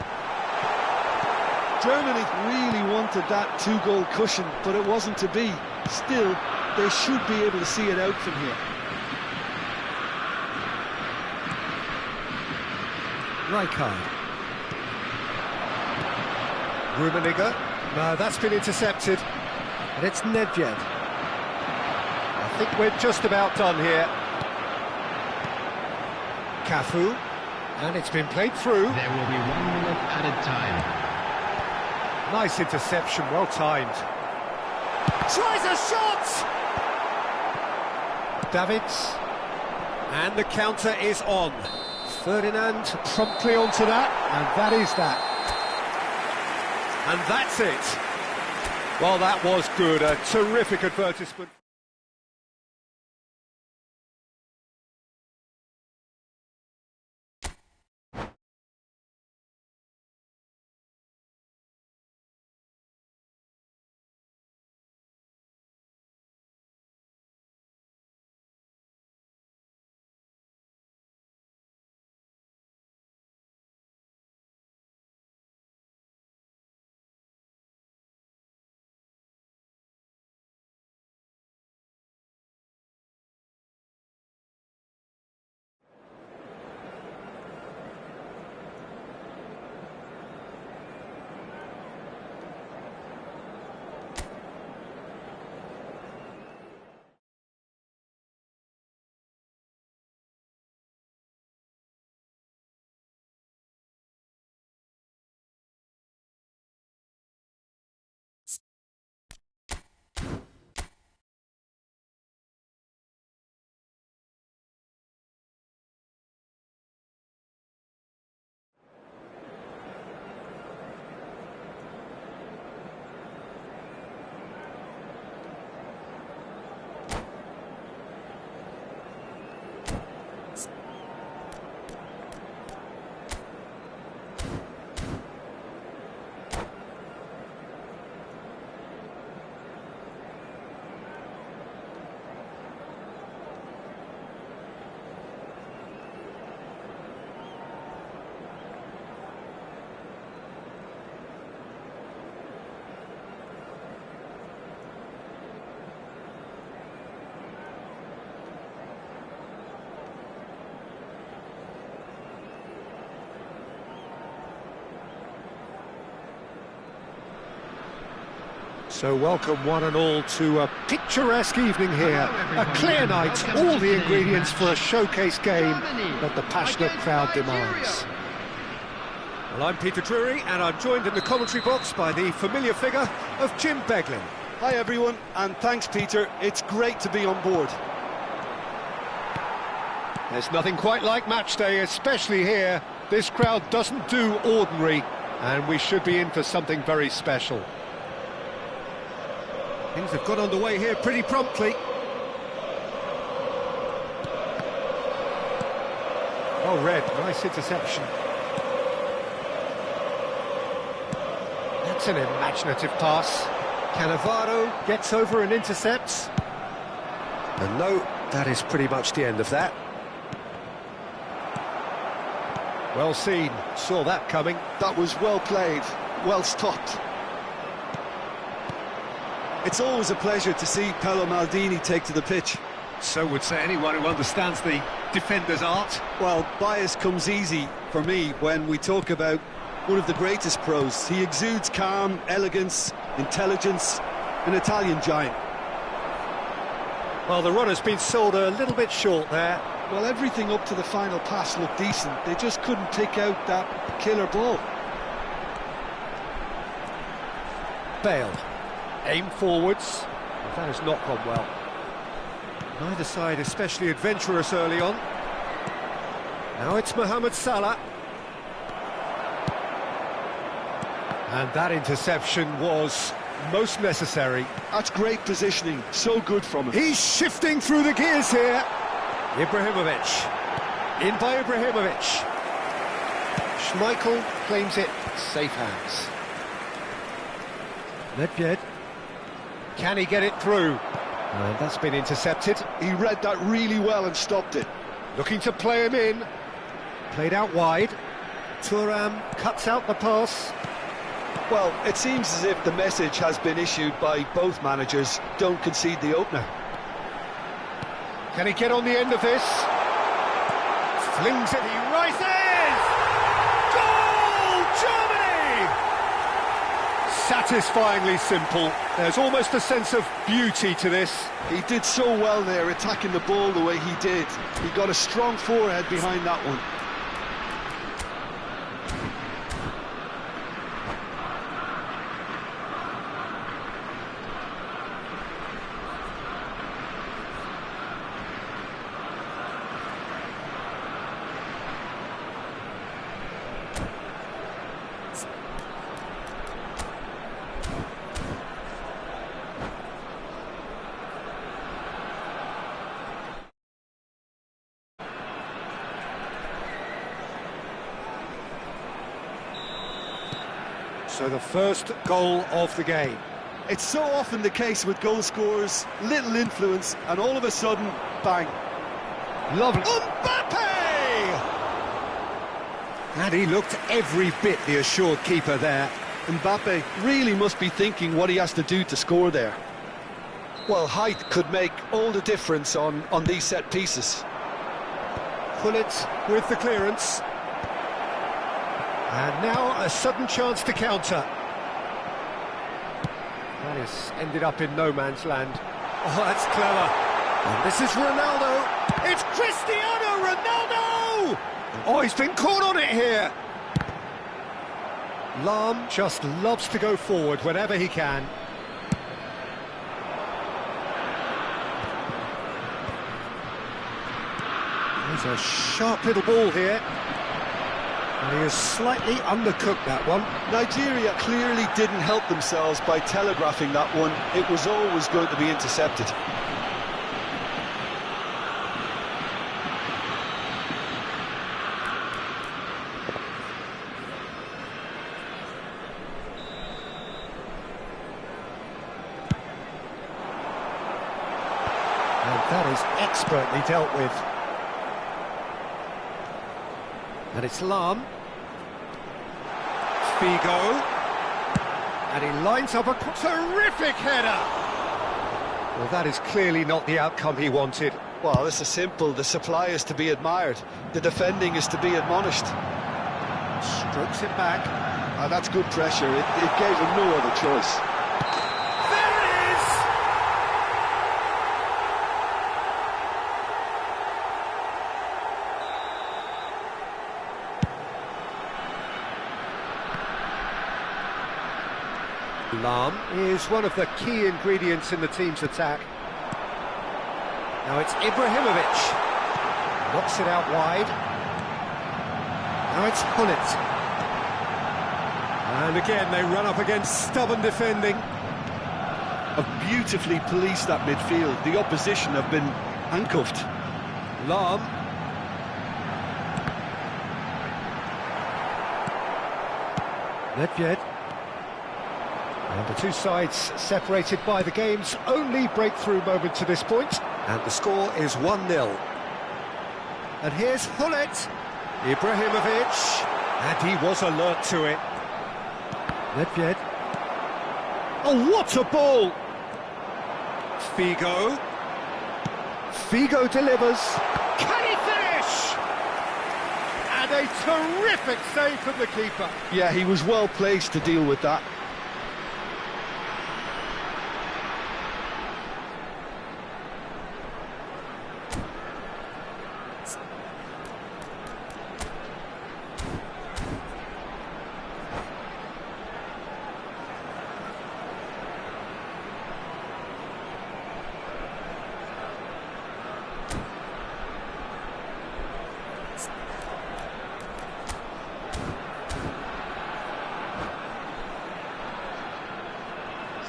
Germany really wanted that two-goal cushion, but it wasn't to be. Still, they should be able to see it out from here. Rijkaard. Rummenigge. No, that's been intercepted. And it's Nedved. I think we're just about done here. Cafu. And it's been played through. There will be 1 minute added time. Nice interception, well timed. Tries a shot! Davids. And the counter is on. Ferdinand promptly onto that, and that is that. And that's it. Well, that was good, a terrific advertisement. So welcome one and all to a picturesque evening here, a clear night, all the ingredients for a showcase game that the passionate crowd demands. Well, I'm Peter Drury and I'm joined in the commentary box by the familiar figure of Jim Beglin. Hi everyone, and thanks Peter, it's great to be on board. There's nothing quite like match day, especially here. This crowd doesn't do ordinary, and we should be in for something very special. Things have got underway here pretty promptly. Oh, Red, nice interception. That's an imaginative pass. Cannavaro gets over and intercepts. And no, that is pretty much the end of that. Well seen, saw that coming. That was well played, well stopped. It's always a pleasure to see Paolo Maldini take to the pitch. So would say anyone who understands the defender's art. Well, bias comes easy for me when we talk about one of the greatest pros. He exudes calm, elegance, intelligence, an Italian giant. Well, the run has been sold a little bit short there. Well, everything up to the final pass looked decent. They just couldn't pick out that killer ball. Bale. Aim forwards. Well, that has not gone well. Neither side especially adventurous early on. Now it's Mohamed Salah. And that interception was most necessary. That's great positioning, so good from him. He's shifting through the gears here. Ibrahimovic. In by Ibrahimovic. Schmeichel claims it. Safe hands. Nedved. Can he get it through? And that's been intercepted. He read that really well and stopped it. Looking to play him in. Played out wide. Thuram cuts out the pass. Well, it seems as if the message has been issued by both managers. Don't concede the opener. Can he get on the end of this? Flings it, he rises! Goal! Germany! Satisfyingly simple. There's almost a sense of beauty to this. He did so well there, attacking the ball the way he did. He got a strong forehead behind that one. So the first goal of the game. It's so often the case with goal scorers, little influence, and all of a sudden, bang. Lovely. Mbappe! And he looked every bit the assured keeper there. Mbappe really must be thinking what he has to do to score there. Well, height could make all the difference on these set pieces. Pullet with the clearance. And now a sudden chance to counter. That has ended up in no man's land. Oh, that's clever. And this is Ronaldo. It's Cristiano Ronaldo! Oh, he's been caught on it here. Lahm just loves to go forward whenever he can. There's a sharp little ball here. And he has slightly undercooked that one. Nigeria clearly didn't help themselves by telegraphing that one. It was always going to be intercepted. And that is expertly dealt with. And it's Lahm. Figo. And he lines up a terrific header. Well, that is clearly not the outcome he wanted. Well, this is simple. The supply is to be admired. The defending is to be admonished. Strokes it back. That's good pressure. It gave him no other choice. There it is! Lahm is one of the key ingredients in the team's attack. Now it's Ibrahimovic. Knocks it out wide. Now it's Pullet. And again they run up against stubborn defending. Have beautifully policed that midfield. The opposition have been handcuffed. Lahm. Nedved. And the two sides separated by the game's only breakthrough moment to this point. And the score is 1-0. And here's Pullet. Ibrahimovic. And he was alert to it. Nedved. Oh, what a ball! Figo. Figo delivers. Can he finish? And a terrific save from the keeper. Yeah, he was well placed to deal with that.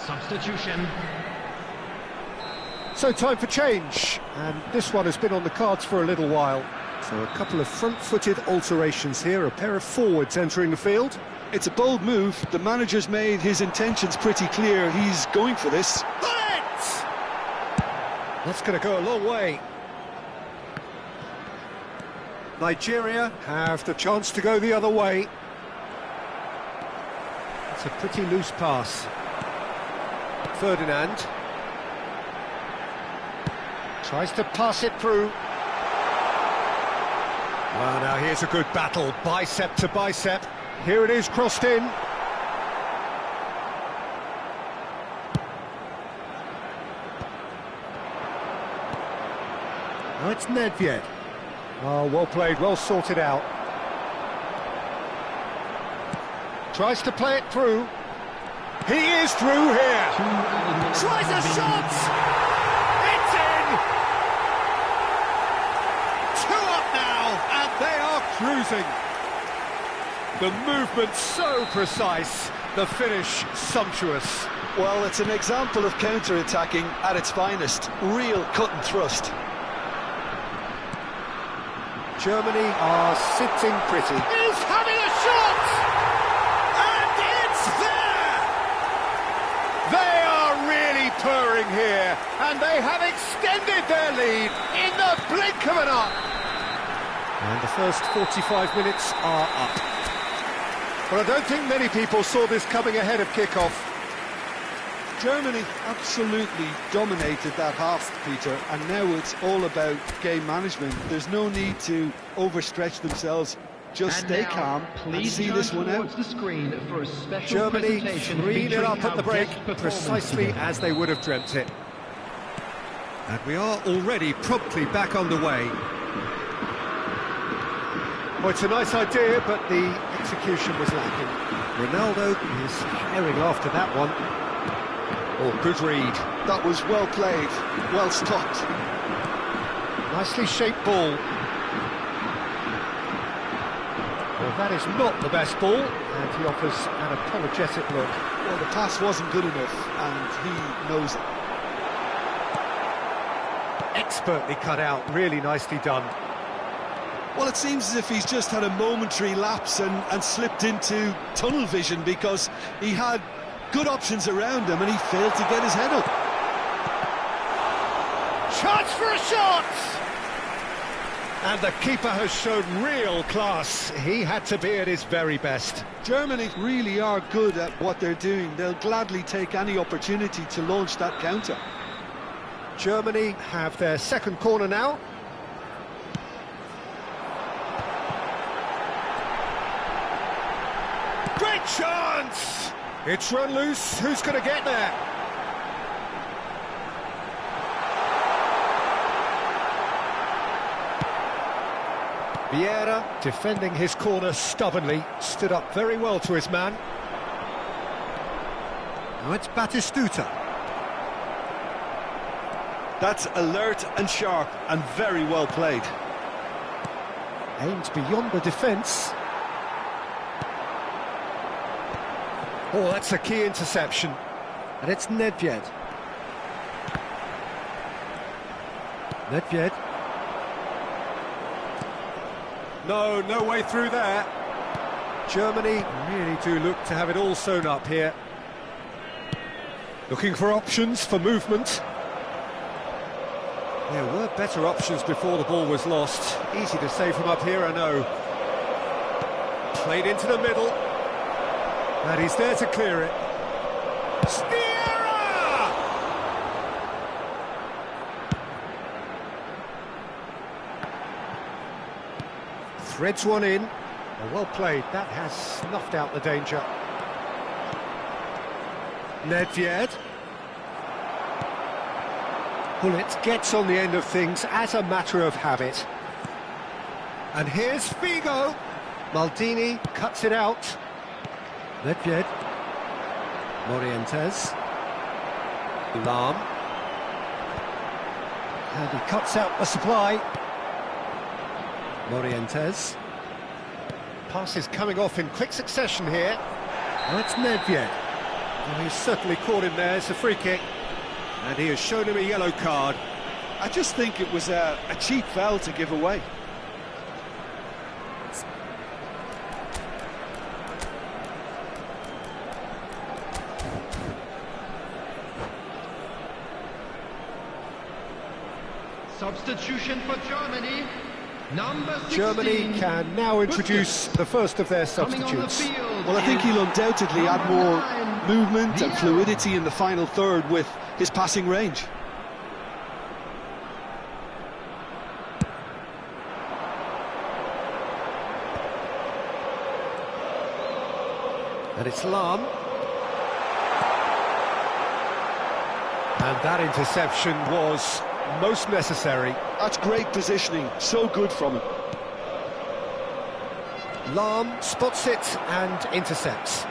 Substitution. So time for change, and this one has been on the cards for a little while. So a couple of front-footed alterations here, a pair of forwards entering the field. It's a bold move. The manager's made his intentions pretty clear. He's going for this. Bullet! That's going to go a long way. Nigeria have the chance to go the other way. It's a pretty loose pass. Ferdinand tries to pass it through. Well, now here's a good battle, bicep to bicep. Here it is, crossed in. Now it's Nedved. Oh, well played, well sorted out. Tries to play it through. He is through here. Tries a shot. It's in. 2 up now, and they are cruising. The movement so precise, the finish sumptuous. Well, it's an example of counter-attacking at its finest. Real cut and thrust. Germany are sitting pretty. He's having a shot! And it's scoring here, and they have extended their lead in the blink of an eye. And the first 45 minutes are up. Well, I don't think many people saw this coming ahead of kick-off. Germany absolutely dominated that half, Peter, and now it's all about game management. There's no need to overstretch themselves. Just stay calm and see this one out. The screen for a special Germany presentation 3-0 up at the break, featuring our guest precisely performance as they would have dreamt it. And we are already promptly back underway. Well, it's a nice idea, but the execution was lacking. Ronaldo is herring after that one. Oh, good read. That was well played, well stopped. Nicely shaped ball. Well, that is not the best ball, and he offers an apologetic look. Well, the pass wasn't good enough, and he knows it. Expertly cut out, really nicely done. Well, it seems as if he's just had a momentary lapse and slipped into tunnel vision, because he had good options around him and he failed to get his head up. Chance for a shot! And the keeper has shown real class. He had to be at his very best. Germany really are good at what they're doing. They'll gladly take any opportunity to launch that counter. Germany have their second corner now. Great chance! It's run loose. Who's going to get there? Vieira, defending his corner stubbornly, stood up very well to his man. Now it's Batistuta. That's alert and sharp and very well played. Aims beyond the defence. Oh, that's a key interception. And it's Nedved. Nedved. No way through there. Germany really do look to have it all sewn up here. Looking for options for movement. There were better options before the ball was lost. Easy to say from up here, I know. Played into the middle. And he's there to clear it. Stiera! Threads one in. Well played. That has snuffed out the danger. Nedved. Gullit gets on the end of things as a matter of habit. And here's Figo. Maldini cuts it out. Nedved. Morientes. Lahm. And he cuts out the supply. Morientes. Pass is coming off in quick succession here. That's Nedved. And he's certainly caught him there. It's a free kick. And he has shown him a yellow card. I just think it was a cheap foul to give away. Substitution for Germany. Number 16. Germany can now introduce the first of their substitutes. Well, I think he'll undoubtedly add more movement and fluidity in the final third with his passing range. And it's Lahm. And that interception was most necessary. That's great positioning, so good from him. Lahm spots it and intercepts.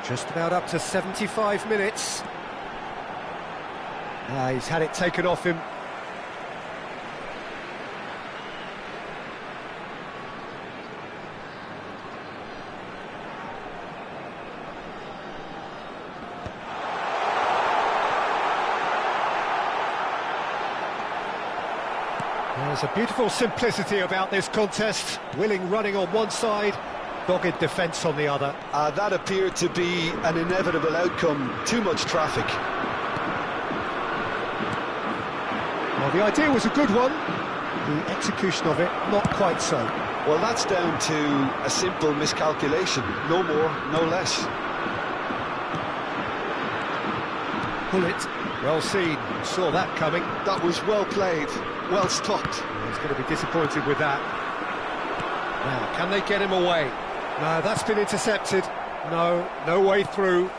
Just about up to 75 minutes. He's had it taken off him. There's a beautiful simplicity about this contest. Willing running on one side, dogged defence on the other. That appeared to be an inevitable outcome. Too much traffic. Well, the idea was a good one. The execution of it, not quite so. Well, that's down to a simple miscalculation. No more, no less. Pull it. Well seen. Saw that coming. That was well played, well stopped. He's going to be disappointed with that. Now, can they get him away? No, that's been intercepted. No way through.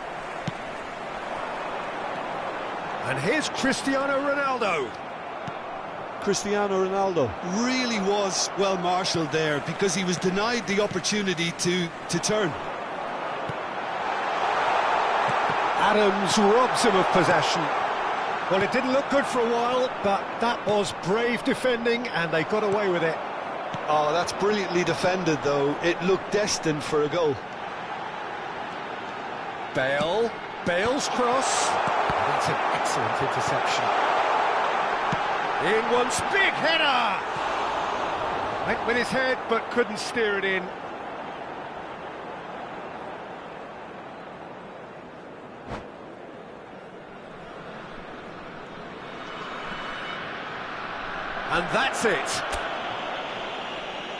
And here's Cristiano Ronaldo. Cristiano Ronaldo Really was well marshalled there, because he was denied the opportunity to turn. Adams robs him of possession. Well, it didn't look good for a while, but that was brave defending, and they got away with it. Oh, that's brilliantly defended, though. It looked destined for a goal. Bale's cross. That's an excellent interception. In once, big header! Went with his head, but couldn't steer it in. And that's it.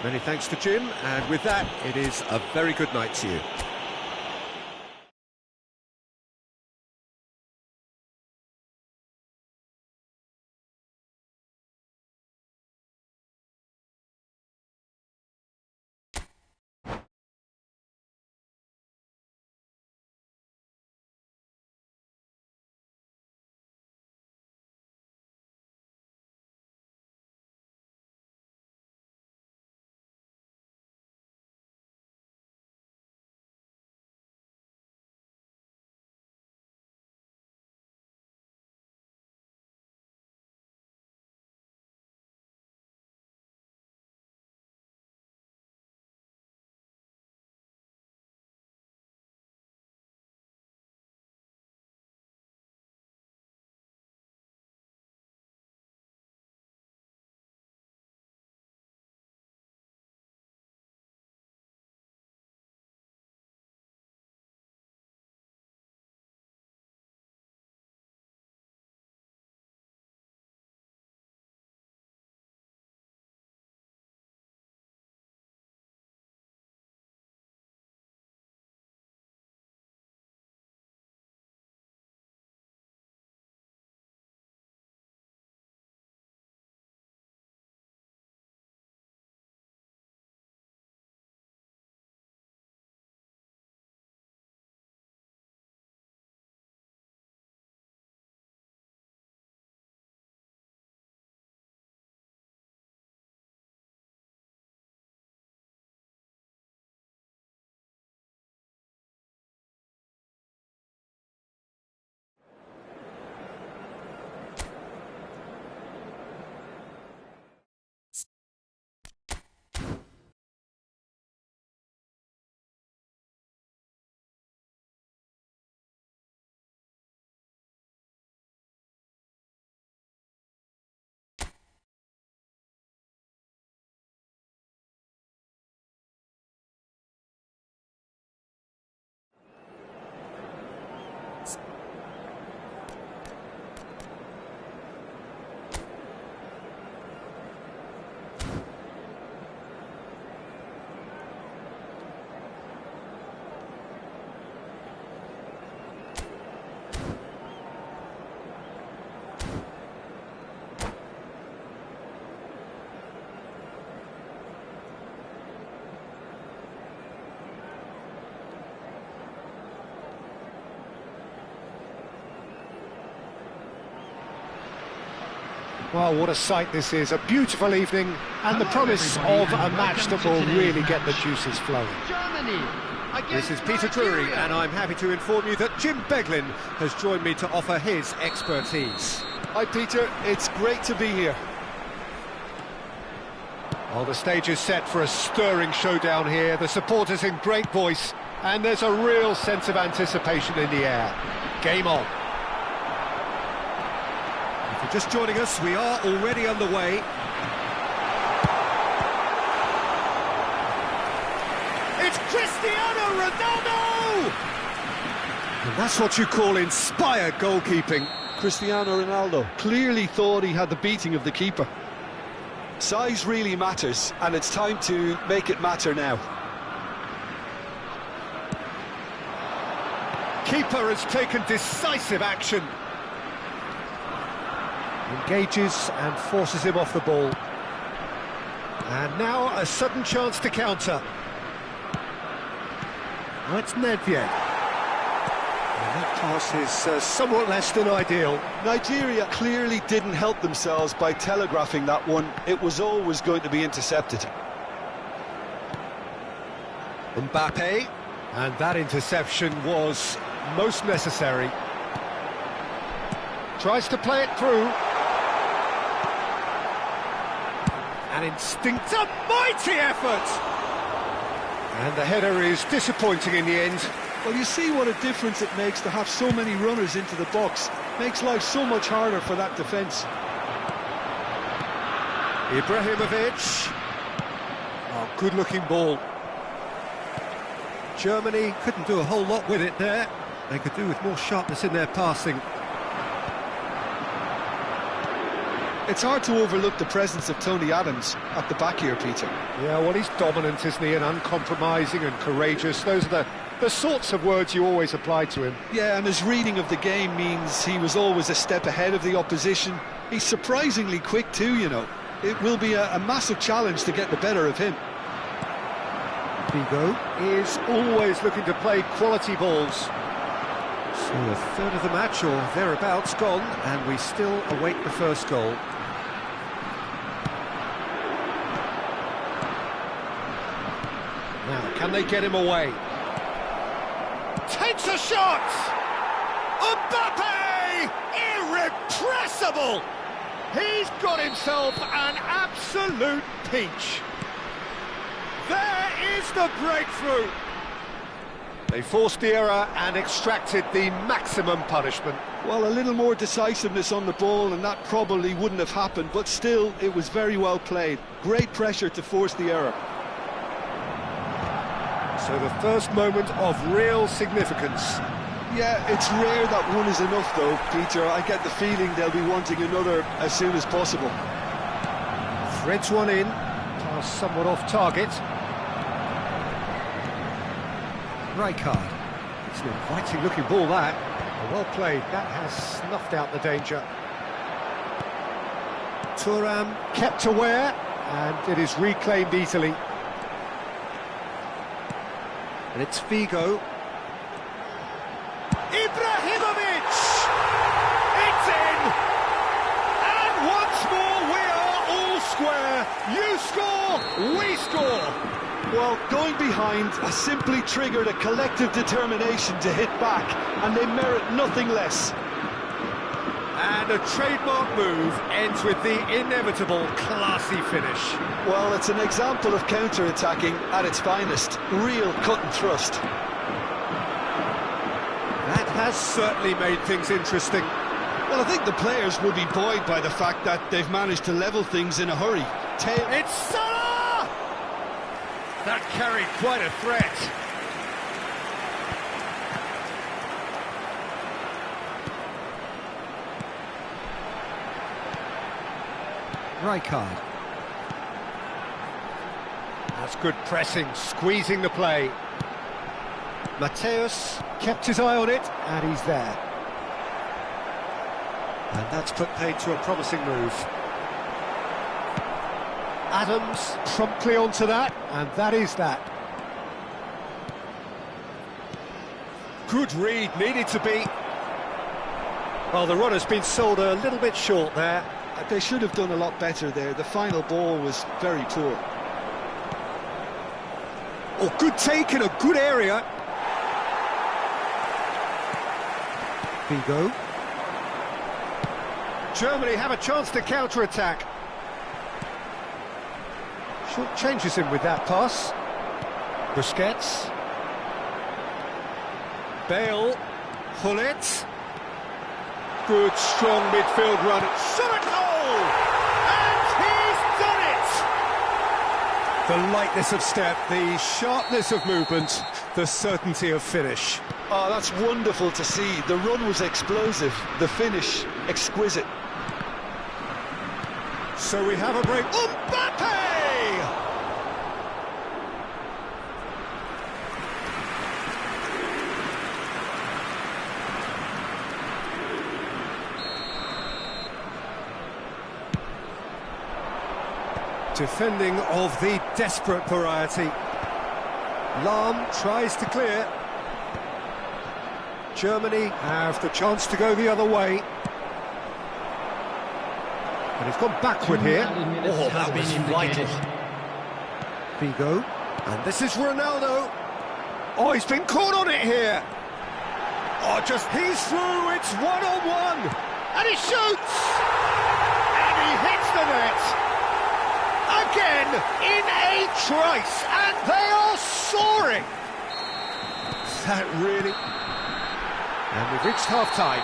Many thanks to Jim, and with that, it is a very good night to you. Well, what a sight this is. A beautiful evening and the promise of a match that will really get the juices flowing. This is Peter Drury, and I'm happy to inform you that Jim Beglin has joined me to offer his expertise. Hi Peter, it's great to be here. Well, the stage is set for a stirring showdown here. The supporters in great voice, and there's a real sense of anticipation in the air. Game on. If you're just joining us, we are already underway. It's Chris Cristiano Ronaldo! And that's what you call inspired goalkeeping. Cristiano Ronaldo clearly thought he had the beating of the keeper. Size really matters, and it's time to make it matter now. Keeper has taken decisive action. Engages and forces him off the ball. And now a sudden chance to counter. That's Nedved. And that pass is somewhat less than ideal. Nigeria clearly didn't help themselves by telegraphing that one. It was always going to be intercepted. Mbappe, and that interception was most necessary. Tries to play it through. An instinct, a mighty effort! And the header is disappointing in the end. Well, you see what a difference it makes to have so many runners into the box. Makes life so much harder for that defence. Ibrahimovic. Oh, good-looking ball. Germany couldn't do a whole lot with it there. They could do with more sharpness in their passing. It's hard to overlook the presence of Tony Adams at the back here, Peter. Yeah, well, he's dominant, isn't he, and uncompromising and courageous. Those are the sorts of words you always apply to him. Yeah, and his reading of the game means he was always a step ahead of the opposition. He's surprisingly quick too, you know. It will be a massive challenge to get the better of him. Figo is always looking to play quality balls. So a third of the match or thereabouts gone, and we still await the first goal. Now, can they get him away? Takes a shot! Mbappe! Irrepressible! He's got himself an absolute peach. There is the breakthrough. They forced the error and extracted the maximum punishment. Well, a little more decisiveness on the ball and that probably wouldn't have happened, but still, it was very well played. Great pressure to force the error. So the first moment of real significance. Yeah, it's rare that one is enough though, Peter. I get the feeling they'll be wanting another as soon as possible. Threads one in, pass somewhat off target. Rijkaard. It's an inviting looking ball that. Well played, that has snuffed out the danger. Thuram kept aware, and it is reclaimed easily. And it's Figo. Ibrahimovic! It's in! And once more we are all square. You score, we score. Well, going behind has simply triggered a collective determination to hit back, and they merit nothing less. And a trademark move ends with the inevitable classy finish. Well, it's an example of counter-attacking at its finest. Real cut and thrust. That has certainly made things interesting. Well, I think the players will be buoyed by the fact that they've managed to level things in a hurry. It's Salah! That carried quite a threat. Rijkaard. That's good pressing, squeezing the play. Mateus kept his eye on it, and he's there. And that's put paid to a promising move. Adams promptly onto that, and that is that. Good read, needed to be. Well, the run has been sold a little bit short there. They should have done a lot better there. The final ball was very poor. Oh, good take in a good area. Figo. Germany have a chance to counter-attack. Short changes him with that pass. Busquets. Bale. Hullet. Good, strong midfield run. Shot a goal! And he's done it! The lightness of step, the sharpness of movement, the certainty of finish. Oh, that's wonderful to see. The run was explosive, the finish exquisite. So we have a break. Mbappe! Defending of the desperate variety. Lahm tries to clear. Germany have the chance to go the other way. And he's gone backward here. Oh, that was vital. Figo. And this is Ronaldo. Oh, he's been caught on it here. Oh, he's through. It's one-on-one. And he shoots. And he hits the net. Again, in a trice, and they are soaring. That really... And we've reached half-time.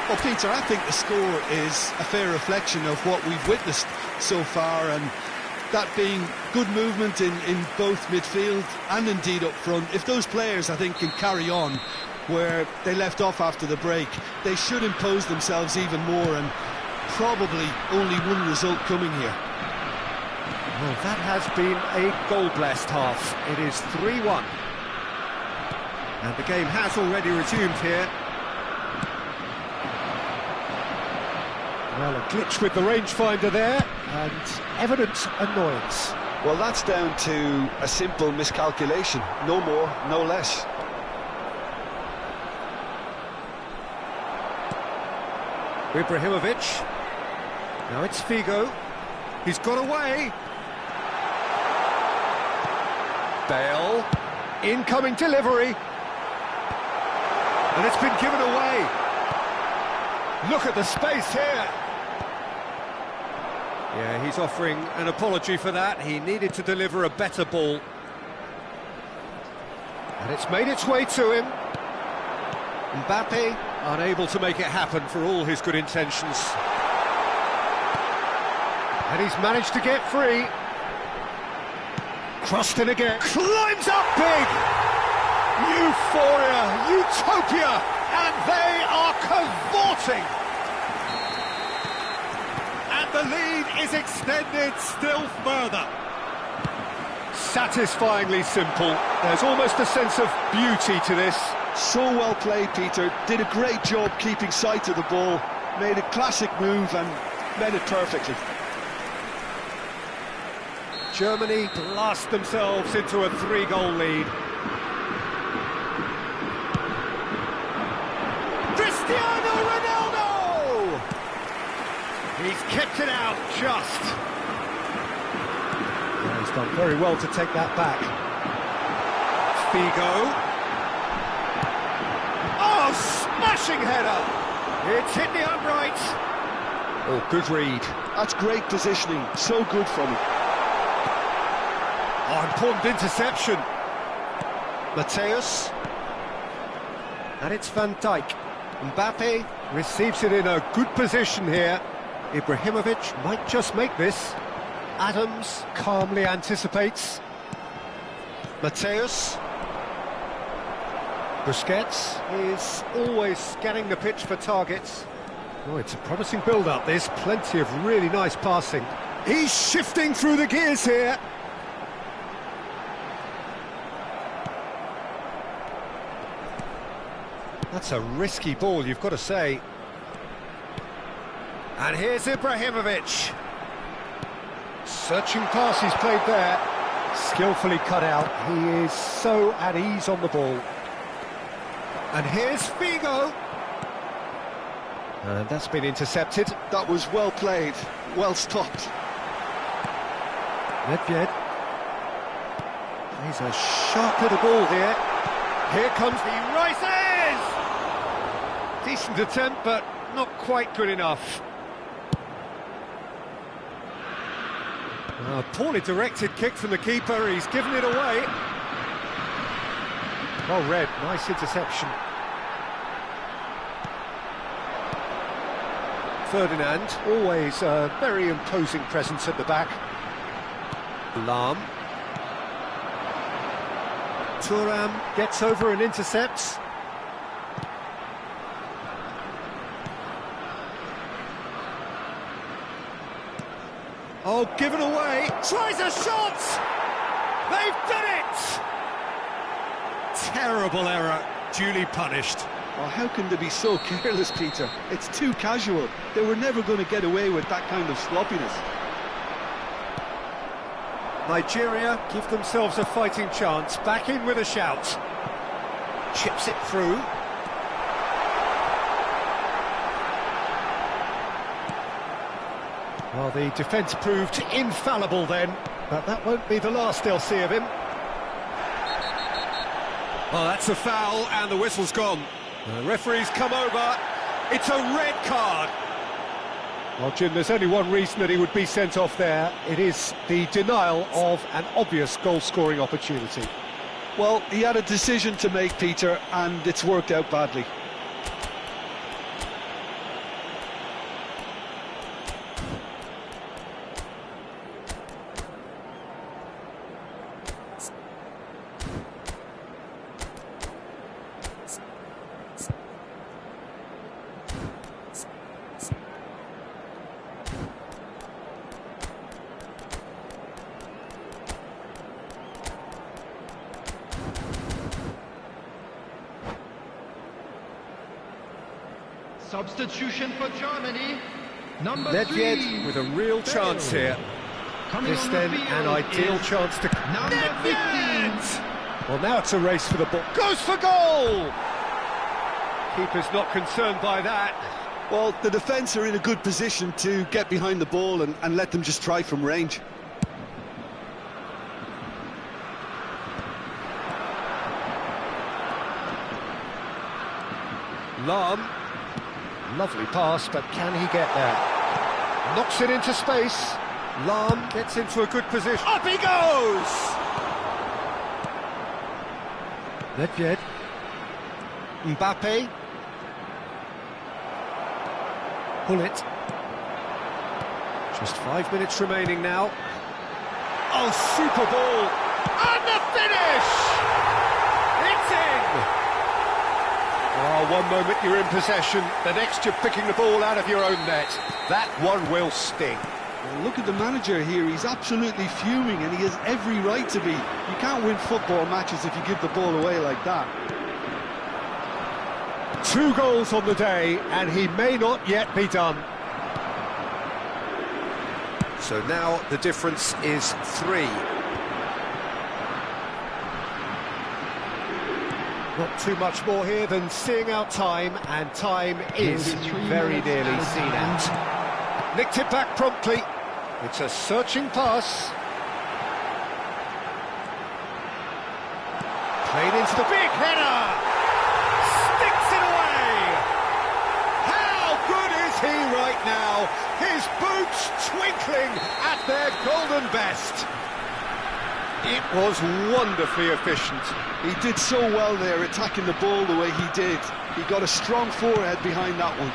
Well, Peter, I think the score is a fair reflection of what we've witnessed so far, and that being good movement in both midfield and indeed up front. If those players, I think, can carry on where they left off after the break, they should impose themselves even more, and probably only one result coming here. Well, that has been a goal-blessed half. It is 3-1. And the game has already resumed here. Well, a glitch with the rangefinder there, and evident annoyance. Well, that's down to a simple miscalculation. No more, no less. Ibrahimovic. Now it's Figo. He's got away. Bale. Incoming delivery. And it's been given away. Look at the space here. Yeah, he's offering an apology for that. He needed to deliver a better ball. And it's made its way to him. Mbappe unable to make it happen for all his good intentions. And he's managed to get free. Crossed in again. Climbs up big! Euphoria, utopia, and they are cavorting. And the lead is extended still further. Satisfyingly simple. There's almost a sense of beauty to this. So well played, Peter. Did a great job keeping sight of the ball. Made a classic move and made it perfectly. Germany blast themselves into a 3-goal lead. Cristiano Ronaldo! He's kept it out just. Yeah, he's done very well to take that back. Figo. Oh, smashing header! It's hit the upright. Oh, good read. That's great positioning. So good from him. Oh, important interception. Mateus. And it's Van Dijk. Mbappe receives it in a good position here. Ibrahimovic might just make this. Adams calmly anticipates. Mateus. Busquets is always scanning the pitch for targets. Oh, it's a promising build-up, this. Plenty of really nice passing. He's shifting through the gears here. That's a risky ball, you've got to say. And here's Ibrahimovic. Searching pass he's played there. Skillfully cut out. He is so at ease on the ball. And here's Figo. And that's been intercepted. That was well played, well stopped. Nedved. He's a sharp little ball here. Here comes, he rises! Decent attempt, but not quite good enough. A poorly directed kick from the keeper, he's given it away. Well read, nice interception. Ferdinand, always a very imposing presence at the back. Lahm. Thuram gets over and intercepts. Oh, given away. Tries a shot! They've done it! Terrible error, duly punished. Well, how can they be so careless, Peter? It's too casual. They were never going to get away with that kind of sloppiness. Nigeria give themselves a fighting chance, back in with a shout. Chips it through. Well, the defence proved infallible then, but that won't be the last they'll see of him. Well, that's a foul, and the whistle's gone. The referee's come over. It's a red card. Well, Jim, there's only one reason that he would be sent off there. It is the denial of an obvious goal-scoring opportunity. Well, he had a decision to make, Peter, and it's worked out badly. Substitution for Germany, number Nedved 3. with a real chance here. This then an ideal chance to... Nedved! Well, now it's a race for the ball. Goes for goal! Keeper's not concerned by that. Well, the defence are in a good position to get behind the ball and let them just try from range. Lahm. Lovely pass, but can he get there? Knocks it into space. Lahm gets into a good position. Up he goes! Nedved. Mbappe. Hullet. Just 5 minutes remaining now. Oh, super ball! And the finish! It's in! Oh, one moment you're in possession, the next you're picking the ball out of your own net. That one will sting. Well, look at the manager here, he's absolutely fuming and he has every right to be. You can't win football matches if you give the ball away like that. 2 goals on the day, and he may not yet be done. So now the difference is 3. Not too much more here than seeing out time, and time is very nearly seen out. Nicked it back promptly. It's a searching pass. Played into the big header. Sticks it away. How good is he right now? His boots twinkling at their golden best. It was wonderfully efficient. He did so well there, attacking the ball the way he did. He got a strong forehead behind that one.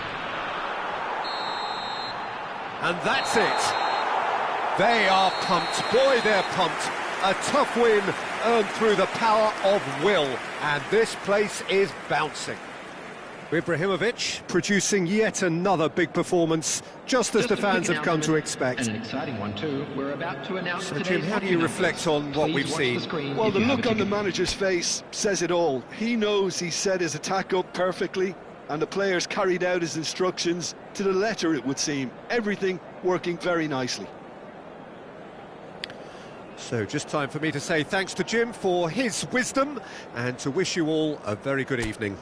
And that's it. They are pumped. Boy, they're pumped. A tough win earned through the power of will. And this place is bouncing. Ibrahimovic producing yet another big performance, just as the fans have come to expect. And an exciting one too. We're about to announce So, Jim, how do you reflect on what we've seen? Well, the look on the manager's face says it all. He knows he set his attack up perfectly, and the players carried out his instructions to the letter, it would seem. Everything working very nicely. So, just time for me to say thanks to Jim for his wisdom, and to wish you all a very good evening.